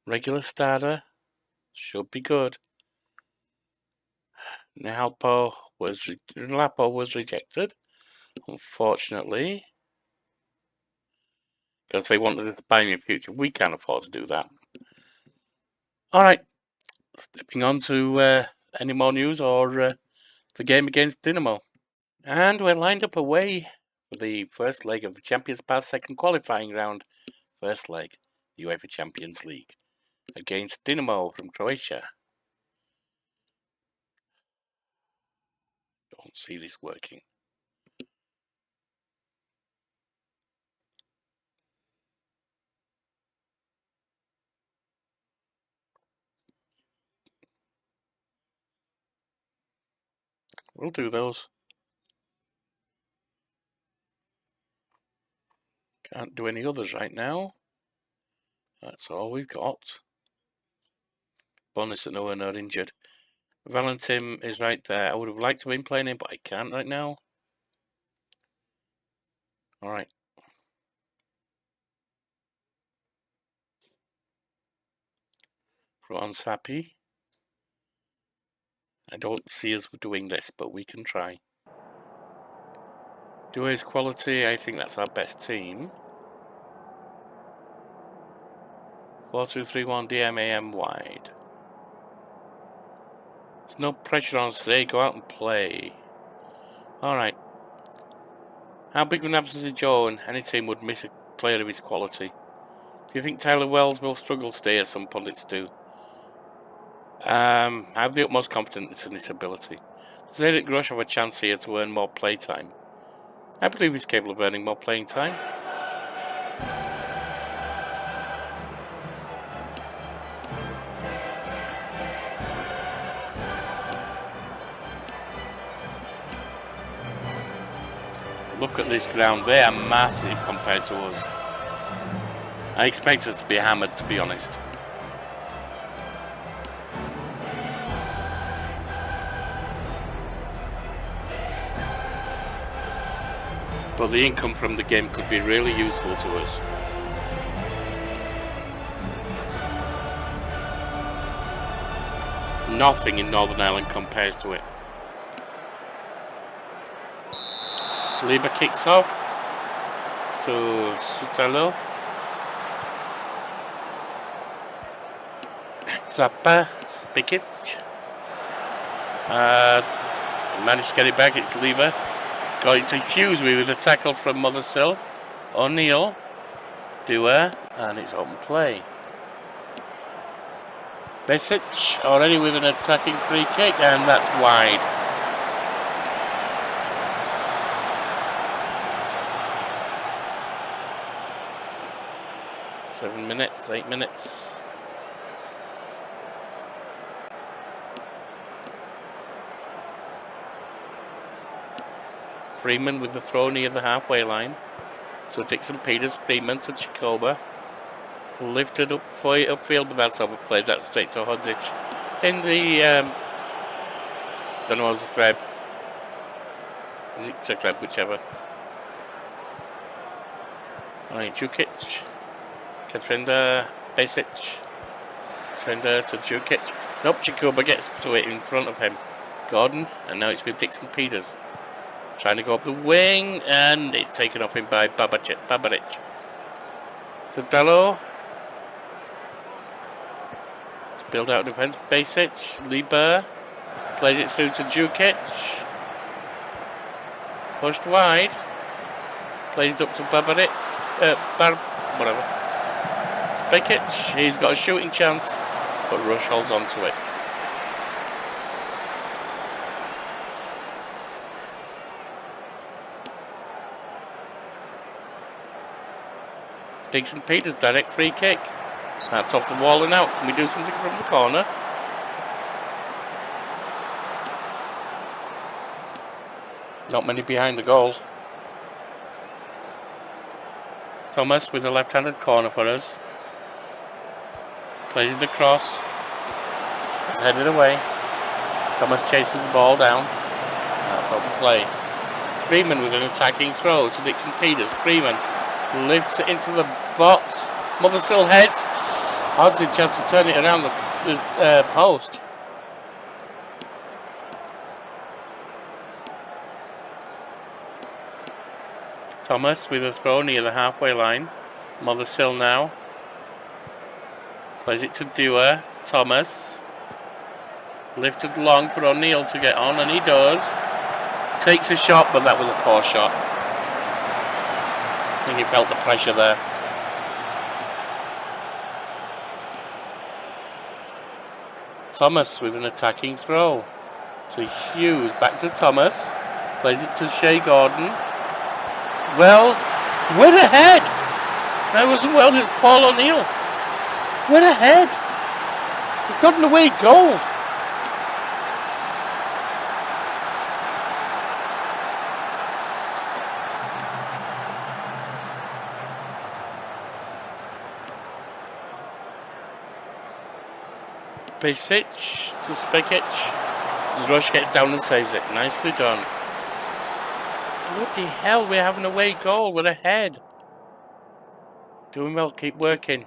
Regular starter. Should be good. Lapo was rejected. Unfortunately. Because they wanted to buy him in future. We can't afford to do that. Alright. Stepping on to any more news or the game against Dinamo. And we're lined up away for the first leg of the Champions Pass second qualifying round. First leg, UEFA Champions League. Against Dinamo from Croatia. Don't see this working. We'll do those. Can't do any others right now. That's all we've got. Bonus that no one are injured. Valentin is right there. I would have liked to have been playing him, but I can't right now. Alright. Ron's happy. I don't see us doing this, but we can try. Duo's quality, I think that's our best team. 4-2-3-1 DMAM wide. There's no pressure on us today. Go out and play. Alright. How big of an absence is Joe, and any team would miss a player of his quality? Do you think Tyler Wells will struggle today, as some pundits do? I have the utmost confidence in his ability. Does Eric Rush have a chance here to earn more playtime? I believe he's capable of earning more playing time. Look at this ground, they are massive compared to us. I expect us to be hammered, to be honest. But the income from the game could be really useful to us. Nothing in Northern Ireland compares to it. Lieber kicks off to Sutalo. Zappa, Spicket. Managed to get it back, it's Lieber. Got it to Hughes with a tackle from Mothersill. O'Neill. Dewar, and it's open play. Besic already with an attacking free kick, and that's wide. Seven minutes, 8 minutes. Freeman with the throw near the halfway line. So Dixon Peters, Freeman to Chikoba. Lifted up upfield, but that's overplayed. That's straight to Hodzic. In the don't know what the grab. Is it a grab, whichever. Alright, Jukic. Katrina Besic. Katrina to Jukic. Nope, Chikoba gets to it in front of him. Gordon, and now it's with Dixon Peters. Trying to go up the wing, and it's taken off him by Babaric. To Dallo. To build out defence. Basic. Lieber. Plays it through to Jukic. Pushed wide. Plays it up to Babaric. Whatever. Spikic. He's got a shooting chance, but Rush holds on to it. Dixon Peters, direct free kick. That's off the wall and out. Can we do something from the corner? Not many behind the goal. Thomas with a left-handed corner for us. Plays the cross. It's headed away. Thomas chases the ball down. That's open play. Freeman with an attacking throw to Dixon Peters. Freeman lifts it into the box. Mothersill heads. Hodzic has to turn it around the post. Thomas with a throw near the halfway line. Mothersill now. Plays it to Dewar. Thomas. Lifted long for O'Neill to get on, and he does. Takes a shot, but that was a poor shot. I think he felt the pressure there. Thomas with an attacking throw to Hughes. Back to Thomas. Plays it to Shea Gordon. Wells. Went ahead. That wasn't Wells, it was Paul O'Neill. Went ahead. We've got an away goal. Basic to Spikic. Rush gets down and saves it. Nicely done. Bloody hell, we have an away goal. We're ahead. Doing well, keep working.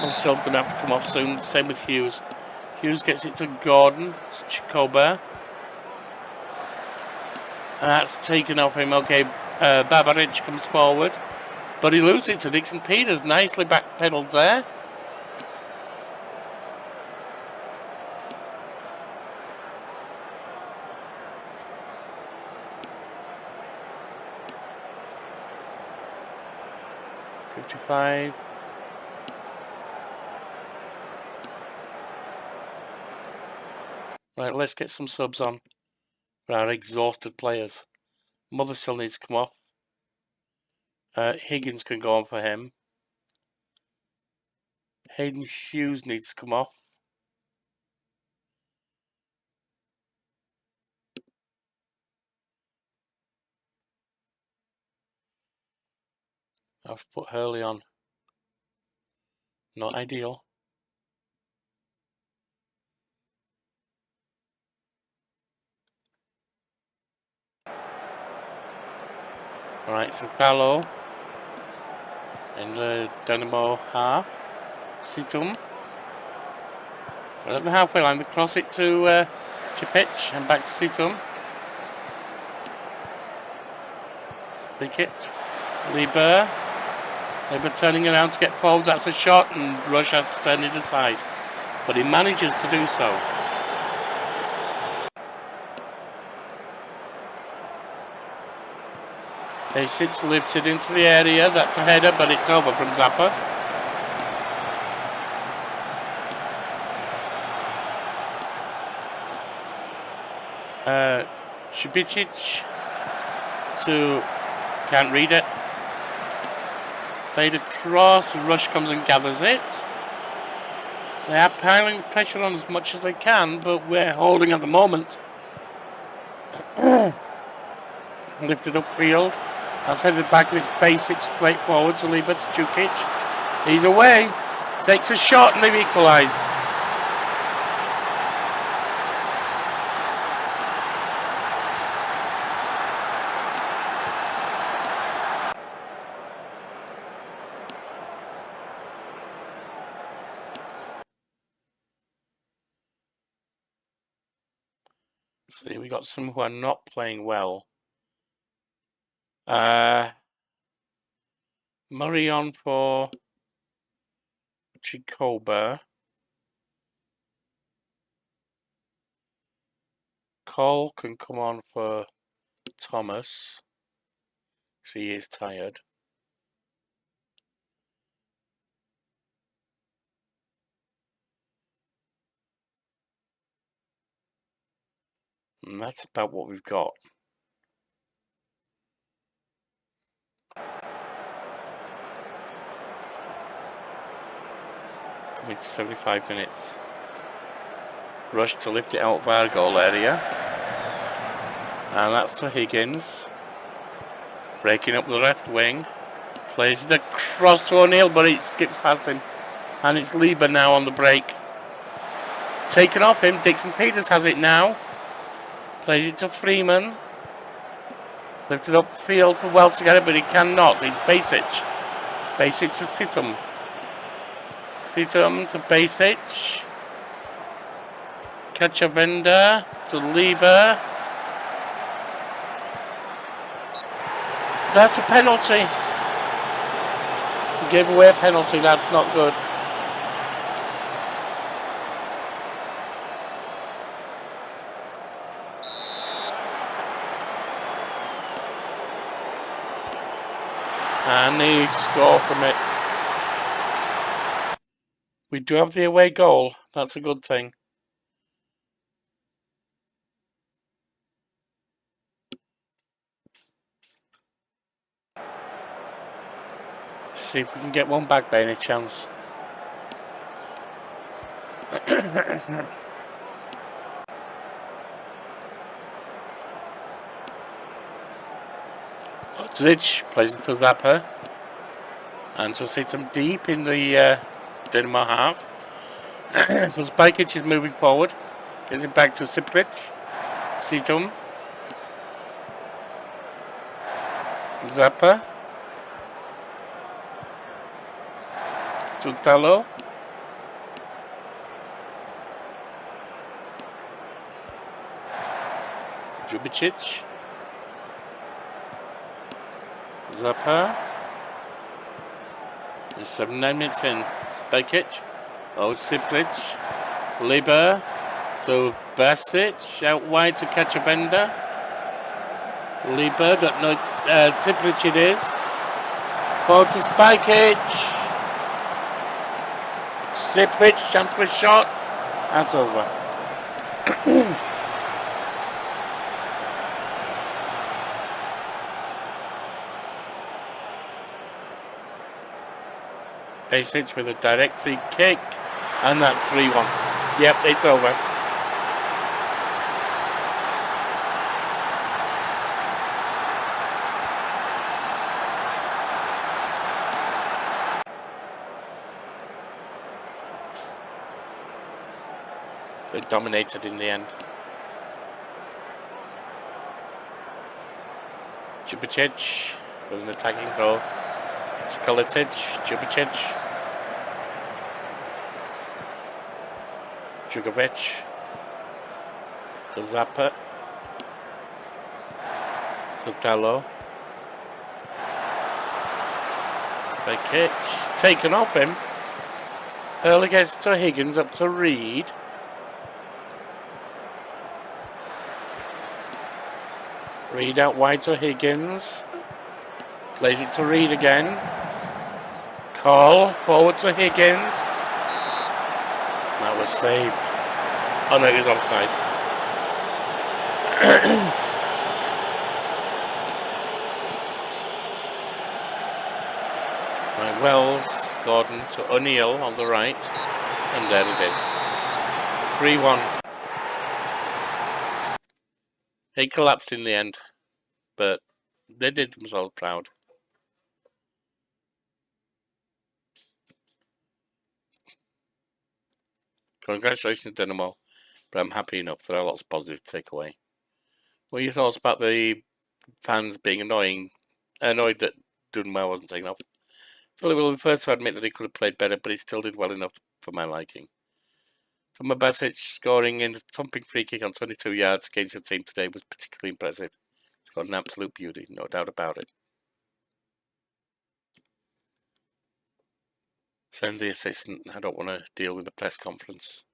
Marcel's going to have to come off soon. Same with Hughes. Hughes gets it to Gordon. It's Chicoba. And that's taken off him. Okay, Babaric comes forward. But he loses it to Dixon Peters. Nicely backpedaled there. .55. Right, let's get some subs on for our exhausted players. Mother still needs to come off. Higgins can go on for him. Hayden Hughes needs to come off. I've put Hurley on. Not ideal. Alright, so Tallow in the Dynamo half. Situm. At the halfway line, we cross it to Chipic and back to Situm. Spikic. Lieber. Lieber turning around to get forward. That's a shot, and Rush has to turn it aside. But he manages to do so. Basic lifts it into the area. That's a header, but it's over from Zappa. Shubicic to... can't read it. Played across. Rush comes and gathers it. They are piling the pressure on as much as they can, but we're holding at the moment. Lifted upfield. That's headed back with its Basic straight forward to Lieber to Jukic. He's away. Takes a shot and they've equalised. See, we got some who are not playing well. Murray on for Chicoba. Cole can come on for Thomas. He is tired. And that's about what we've got. Coming to 75 minutes. Rush to lift it out of our goal area. And that's to Higgins. Breaking up the left wing. Plays it across to O'Neill, but it skips past him. And it's Lieber now on the break. Taken off him. Dixon Peters has it now. Plays it to Freeman. Lifted up field for Wells to get it, but he cannot. He's Basic. Basic to Situm. Situm to Basic. Kachavenda to Lieber. That's a penalty. He gave away a penalty. That's not good. And he scored from it. We do have the away goal. That's a good thing. Let's see if we can get one back by any chance. Otzlich plays into Zappa. And to sit him deep in the Dynamo half. So Spikic is moving forward. Gets it back to Sipric. Situm. Zappa. Tutalo. Jubicic. Zappa. There's 7-9 minutes in. Spikic. Oh, Sipric. Liber. So Basic out wide to catch a vendor. Liber, but no, Sipric it is. Forward to Spikic. Sipric, chance for a shot. That's over. Basic with a direct free kick. And that's 3-1. Yep, it's over. They dominated in the end. Jubicic with an attacking goal. To Kolitic. Jubicic. Jugovic. To Zappa. Sotelo. Spikic. Taken off him. Hurley gets to Higgins, up to Reed. Reed out wide to Higgins. Plays it to Reed again. Call forward to Higgins. That was saved. Oh no, it was offside. Right, Wells, Gordon to O'Neill on the right. And there it is. 3-1. They collapsed in the end, but they did themselves proud. Congratulations, Dynamo, but I'm happy enough. There are lots of positives to take away. What are your thoughts about the fans being annoyed that Dunwell wasn't taken off? Philly was the first to admit that he could have played better, but he still did well enough for my liking. Tomo Basic scoring in a thumping free kick on 22 yards against the team today was particularly impressive. He's got an absolute beauty, no doubt about it. Send the assistant. I don't want to deal with the press conference.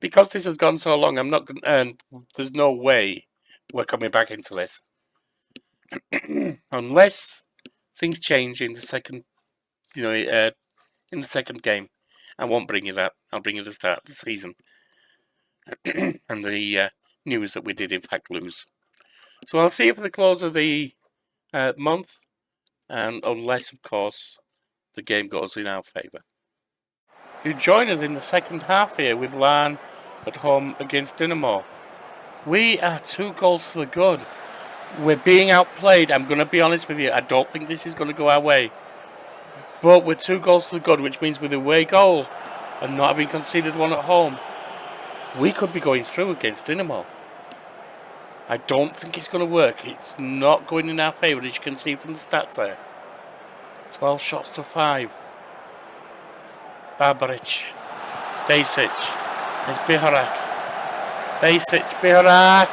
Because this has gone so long, I'm not. And there's no way we're coming back into this unless things change in the second. In the second game, I won't bring you that. I'll bring you the start of the season and the news that we did in fact lose. So I'll see you for the close of the month, and unless, of course, the game goes in our favour. You join us in the second half here with Larne at home against Dynamo. We are 2 goals to the good. We're being outplayed. I'm going to be honest with you. I don't think this is going to go our way. But we're 2 goals to the good, which means with a away goal and not having conceded one at home, we could be going through against Dynamo. I don't think it's going to work. It's not going in our favour, as you can see from the stats there. 12 shots to 5. Barbaric. Basic. It's Biharak. Basic. Biharak.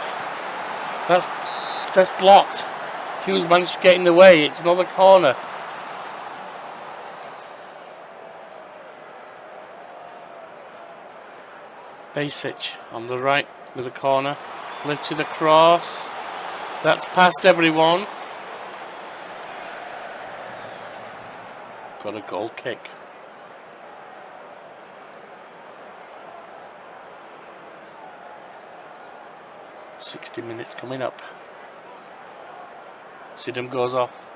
That's blocked. Hughes managed to get in the way. It's another corner. Basic on the right with a corner. Lifted across. That's past everyone. Got a goal kick. "60 minutes coming up." Sidham goes off.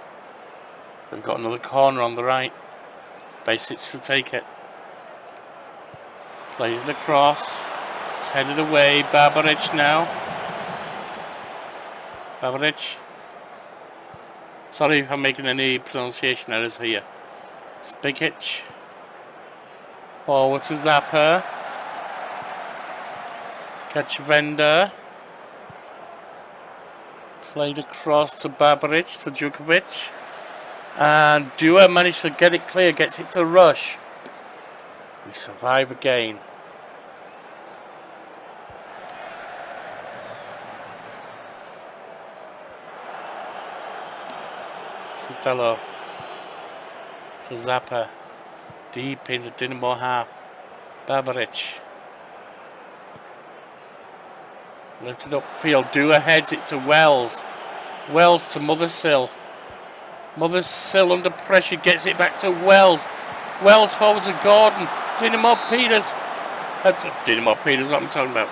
They've got another corner on the right. Basic to take it. Plays it across. It's headed away. Barbaric now. Barbaric. Sorry if I'm making any pronunciation errors here. Spikic. Forward to Zappa. Catch Vender. Played across to Barbaric, to Djukovic. And Dua managed to get it clear, gets it to Rush. We survive again. Sotelo to Zappa. Deep in the Dinamo half. Barbaric. Lifted upfield. Dua heads it to Wells. Wells to Mothersill. Mothersill under pressure gets it back to Wells. Wells forward to Gordon. Dinamo Peters. Dinamo Peters, what I'm talking about.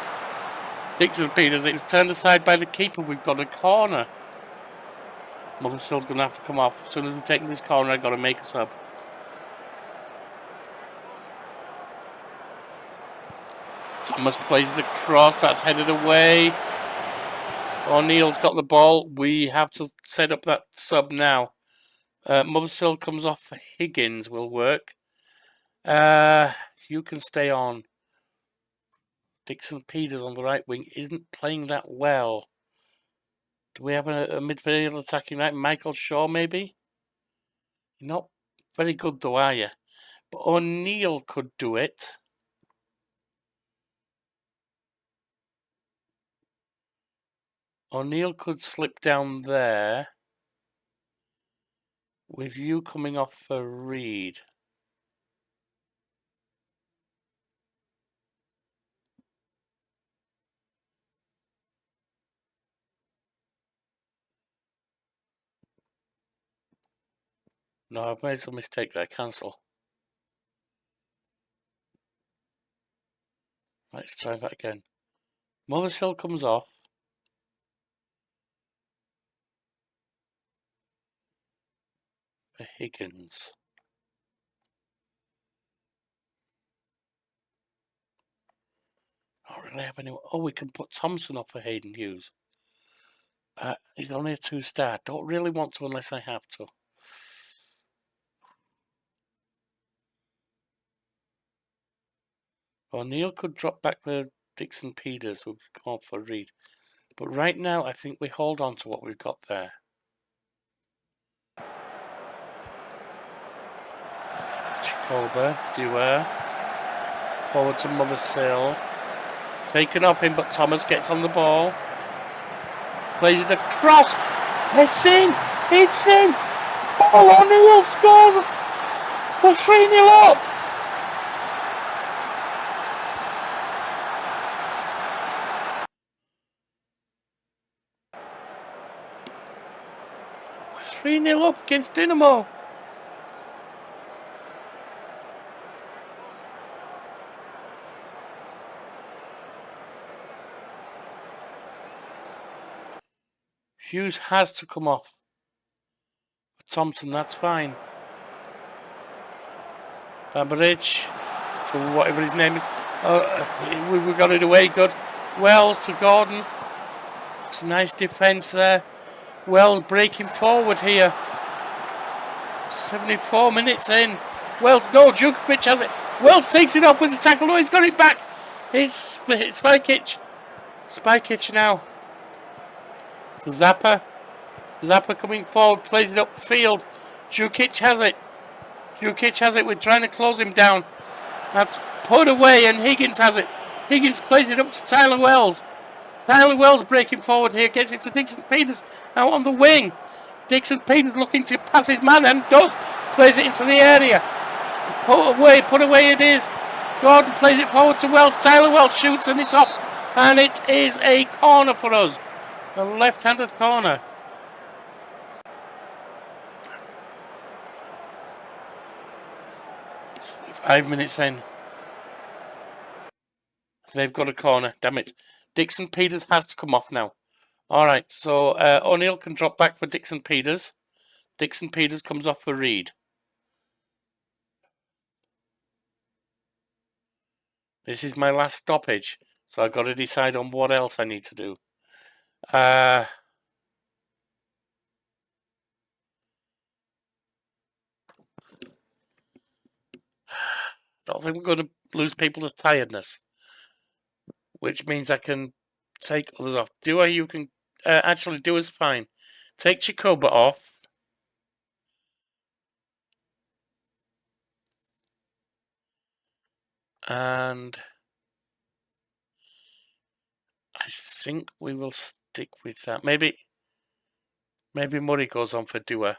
Dixon Peters. It was turned aside by the keeper. We've got a corner. Mothersill's going to have to come off. As soon as we're taking this corner, I've got to make a sub. Thomas plays the cross. That's headed away. O'Neill's got the ball. We have to set up that sub now. Mothersill comes off for Higgins. Will work. You can stay on. Dixon Peters on the right wing isn't playing that well. Do we have a midfield attacking right? Michael Shaw, maybe? You're not very good, though, are you? But O'Neill could do it. O'Neill could slip down there. With you coming off for Reed. No, I've made some mistake there. Cancel. Let's try that again. Mothersill comes off. For Higgins. I don't really have anyone. Oh, we can put Thompson up for Hayden Hughes. He's only a 2-star. Don't really want to unless I have to. O'Neill could drop back for Dixon Peters, who'll come up for Reed. But right now, I think we hold on to what we've got there. Chikoba, Dewar. Forward to Mothersill. Taken off him, but Thomas gets on the ball. Plays it across. It's in! It's in! Oh, O'Neill scores! We're 3-0 up! We're 3-0 up against Dinamo. Hughes has to come off. Thompson, that's fine. Barbaric, so whatever his name is. We got it away, good. Wells to Gordon. It's a nice defence there. Wells breaking forward here. 74 minutes in. Wells, no, Djukovic has it. Wells takes it off with the tackle. No, he's got it back. It's Spikic. Spikic now. To Zappa. Zappa coming forward, plays it upfield. Djukic has it. Djukic has it. We're trying to close him down. That's put away, and Higgins has it. Higgins plays it up to Tyler Wells. Tyler Wells breaking forward here, gets it to Dixon Peters out on the wing. Dixon Peters looking to pass his man and does. Plays it into the area. Put away it is. Gordon plays it forward to Wells. Tyler Wells shoots and it's off. And it is a corner for us. A left-handed corner. Five minutes in. They've got a corner. Damn it. Dixon Peters has to come off now. Alright, so O'Neill can drop back for Dixon Peters. Dixon Peters comes off for Reed. This is my last stoppage, so I've got to decide on what else I need to do. don't think we're going to lose people to tiredness, which means I can take others off. Dua, you can actually do us fine. Take Chikoba off. And I think we will stick with that. Maybe Murray goes on for Dua.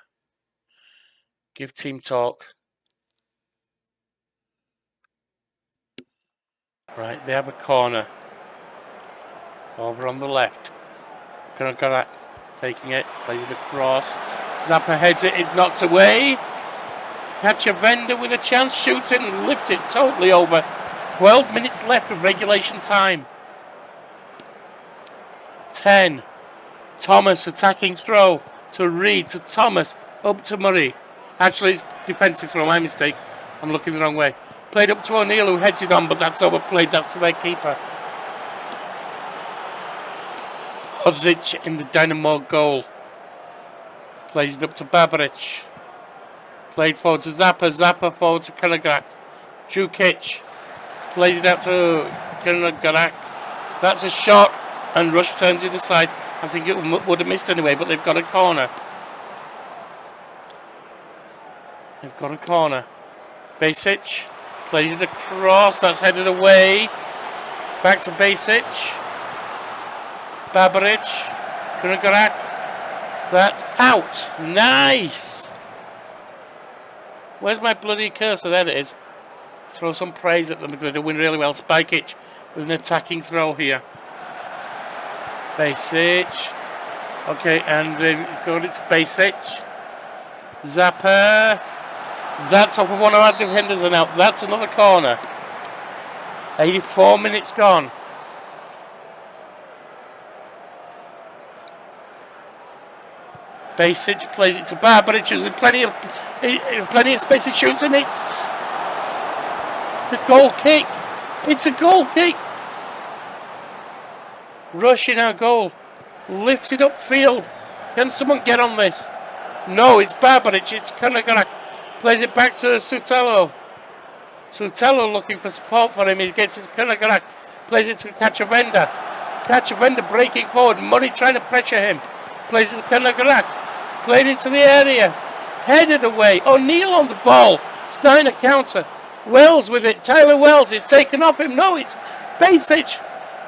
Give team talk. Right, they have a corner. Over on the left. Karakarak taking it, plays it across. Zappa heads it, it's knocked away. Catch a vendor with a chance, shoots it and lifts it totally over. 12 minutes left of regulation time. 10. Thomas attacking throw to Reed, to Thomas, up to Murray. Actually, it's defensive throw, my mistake. I'm looking the wrong way. Played up to O'Neill, who heads it on, but that's overplayed. That's to their keeper. Hodzic in the Dynamo goal. Plays it up to Babaric. Played forward to Zappa. Zappa forward to Karakarak. Jukic. Plays it out to Karakarak. That's a shot. And Rush turns it aside. I think it would have missed anyway, but they've got a corner. They've got a corner. Basic. Plays it across. That's headed away. Back to Basic. Babaric. Karakarak. That's out. Nice. Where's my bloody cursor? There it is. Throw some praise at them because they're doing really well. Spikic with an attacking throw here. Basic. Okay, and he's going into Basic. Zappa. That's off of one of our defenders and out. That's another corner. 84 minutes gone. Basic plays it to Babaric with plenty of space. He shoots and it's a goal kick. It's a goal kick. Rush in our goal. Lifts it upfield. Can someone get on this? No, it's Babaric. It's Karakarak. Plays it back to Sutalo. Sutalo looking for support for him. He gets his Karakarak. Plays it to Cachavenda. Cachavenda breaking forward. Murray trying to pressure him. Plays it to Karakarak. Played into the area. Headed away. O'Neill on the ball. Starting a counter. Wells with it. Tyler Wells is taken off him. No, it's Basic.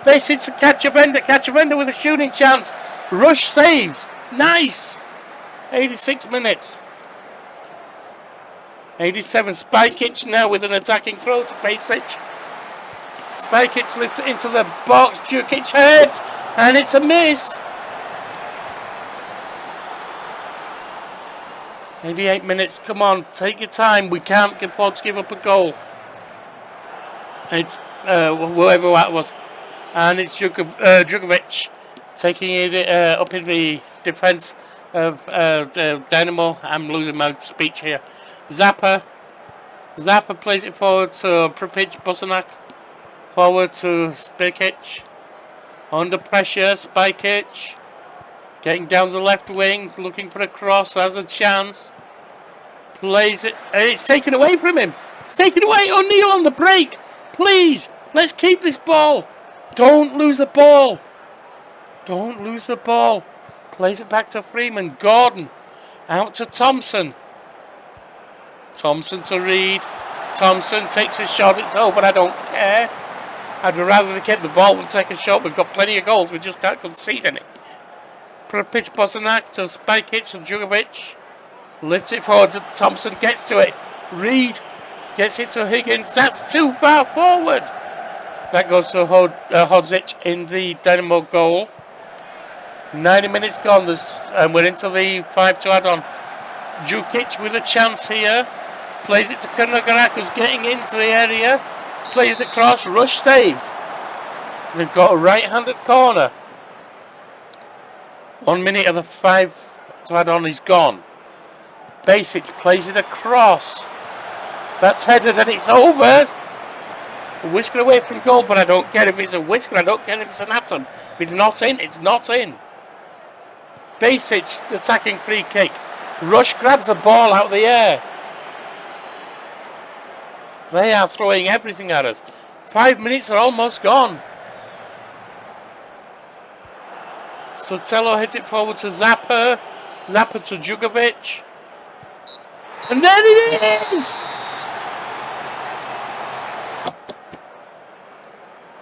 Basic to Cachavenda. Cachavenda with a shooting chance. Rush saves. Nice. 86 minutes. 87. Spikic now with an attacking throw to Basic. Spikic lifts it into the box. Jukic heads. And it's a miss. 88 minutes. Come on, take your time. We can't afford to give up a goal. It's whoever that was. And it's Djukovic taking it up in the defence of Dynamo. I'm losing my speech here. Zappa plays it forward to Pripyat Bosanak. Forward to Spikic. Under pressure, Spikic. Getting down the left wing, looking for a cross, has a chance. Plays it, and it's taken away from him. It's taken away. O'Neill on the break. Please, let's keep this ball. Don't lose the ball. Don't lose the ball. Plays it back to Freeman. Gordon, out to Thompson. Thompson to Reed. Thompson takes a shot. It's over. I don't care. I'd rather get the ball than take a shot. We've got plenty of goals. We just can't concede any. Pripyat Bosanak to Spikic and Djukovic. Lifts it forward to Thompson. Gets to it. Reed gets it to Higgins. That's too far forward. That goes to Hodzic in the Dynamo goal. 90 minutes gone. And we're into the 5 to add on. Jukic with a chance here. Plays it to Karakarak, who's getting into the area. Plays the cross. Rush saves. They've got a right-handed corner. 1 minute of the 5 to add on is gone. Basic plays it across. That's headed and it's over. A whisker away from goal, but I don't care if it's a whisker. I don't care if it's an atom. If it's not in, it's not in. Basic attacking free kick. Rush grabs the ball out of the air. They are throwing everything at us. 5 minutes are almost gone. Sotelo hits it forward to Zappa. Zappa to Jugovic. And there it is!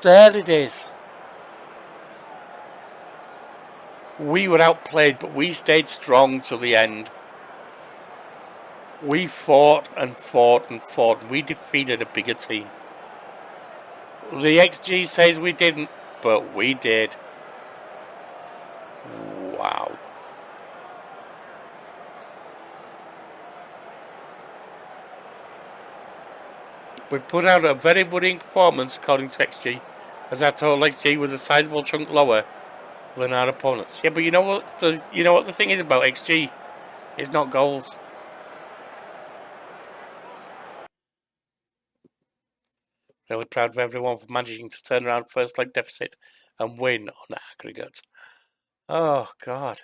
There it is. We were outplayed, but we stayed strong to the end. We fought and fought and fought. We defeated a bigger team. The XG says we didn't, but we did. Wow. We put out a very worrying performance according to XG, as our total XG was a sizable chunk lower than our opponents. Yeah, but you know what the thing is about XG? It's not goals. Really proud of everyone for managing to turn around first leg deficit and win on aggregate. Oh God.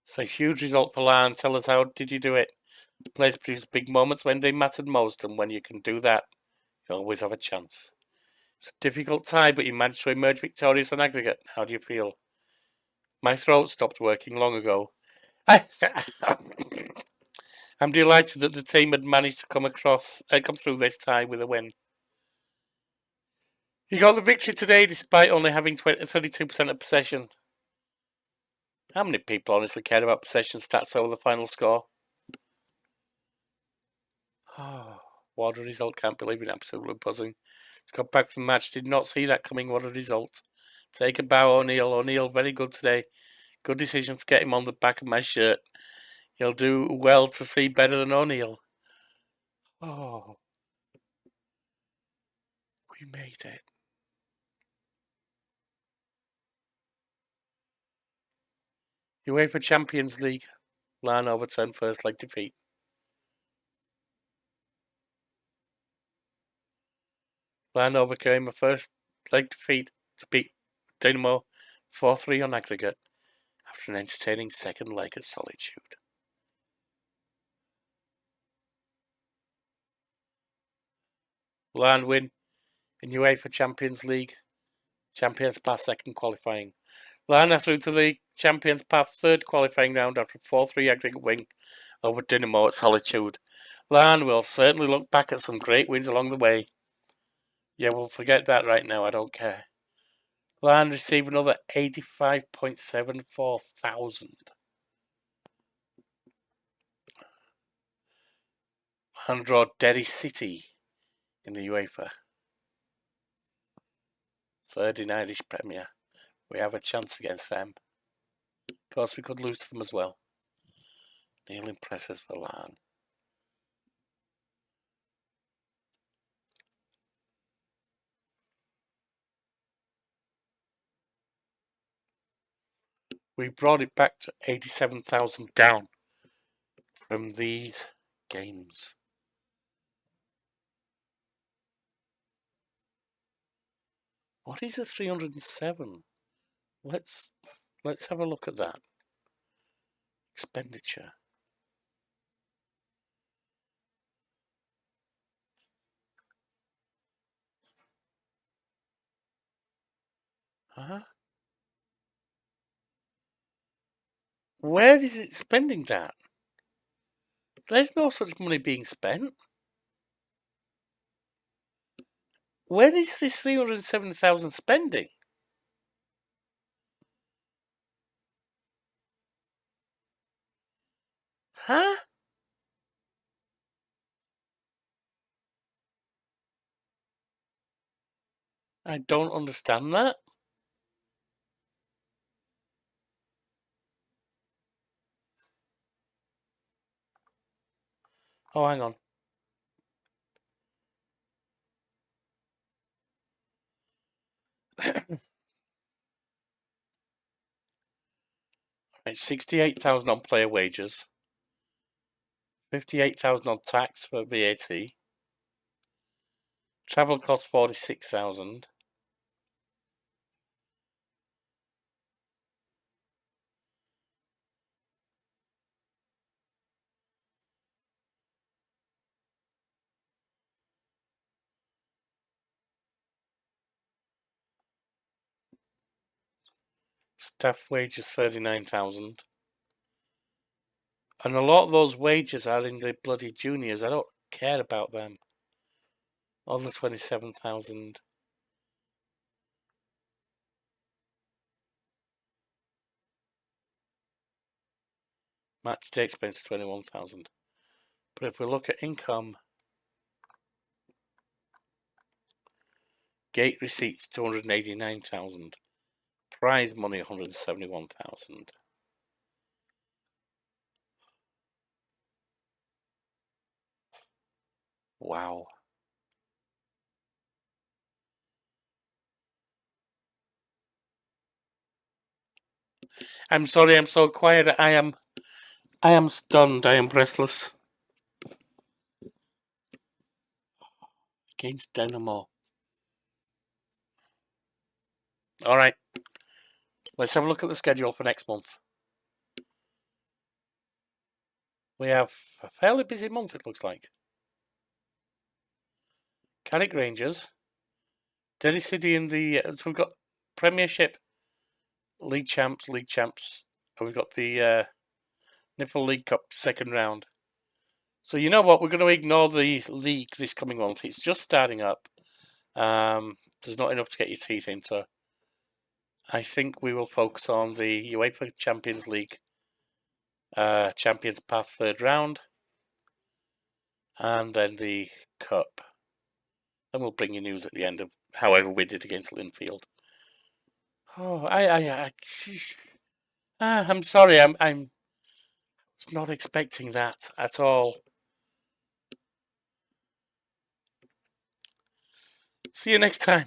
It's a huge result for Larne. Tell us, how did you do it? Players produce big moments when they mattered most, and when you can do that, you always have a chance. It's a difficult tie, but you managed to emerge victorious on aggregate. How do you feel? My throat stopped working long ago. I'm delighted that the team had managed to come through this tie with a win. You got the victory today despite only having 32% of possession. How many people honestly cared about possession stats over the final score? Oh, what a result. Can't believe it. Absolutely buzzing. Got back from the match. Did not see that coming. What a result. Take a bow, O'Neill. O'Neill, very good today. Good decision to get him on the back of my shirt. He'll do well to see better than O'Neill. Oh, we made it. UEFA Champions League. Larne overturned first leg defeat. Larne overcame a first leg defeat to beat Dynamo 4-3 on aggregate after an entertaining second leg at Solitude. Larne win in UEFA Champions League. Champions Path second qualifying. Larne through to the Champions Path third qualifying round after a 4-3 aggregate win over Dynamo at Solitude. Larne will certainly look back at some great wins along the way. Yeah, we'll forget that right now. I don't care. Larne received another 85.74 thousand. Larne draw Derry City in the UEFA. Third in Irish Premier. We have a chance against them. Of course, we could lose to them as well. Neil impresses for Larne. We brought it back to 87,000 down from these games. What is a 307? Let's have a look at that. Expenditure. Huh? Where is it spending that? There's no such money being spent. Where is this 307,000 spending? Huh? I don't understand that. Oh, hang on. Right, 68,000 on player wages. 58,000 on tax for VAT. Travel costs 46,000. Staff wages 39,000. And a lot of those wages are in the bloody juniors. I don't care about them. Only 27,000. Match day expense 21,000. But if we look at income, gate receipts 289,000. Prize money 171,000. Wow. I'm sorry, I'm so quiet. I am stunned. I am breathless. Against Dynamo. Alright. Let's have a look at the schedule for next month. We have a fairly busy month, it looks like. Carrick Rangers. Derry City in the... so we've got Premiership, League Champs. And we've got the Nifl League Cup second round. So you know what? We're going to ignore the league this coming month. It's just starting up. There's not enough to get your teeth into. I think we will focus on the UEFA Champions League Champions Path third round, and then the Cup. Then we'll bring you news at the end of however we did against Linfield. Oh, I'm sorry. I'm not expecting that at all. See you next time.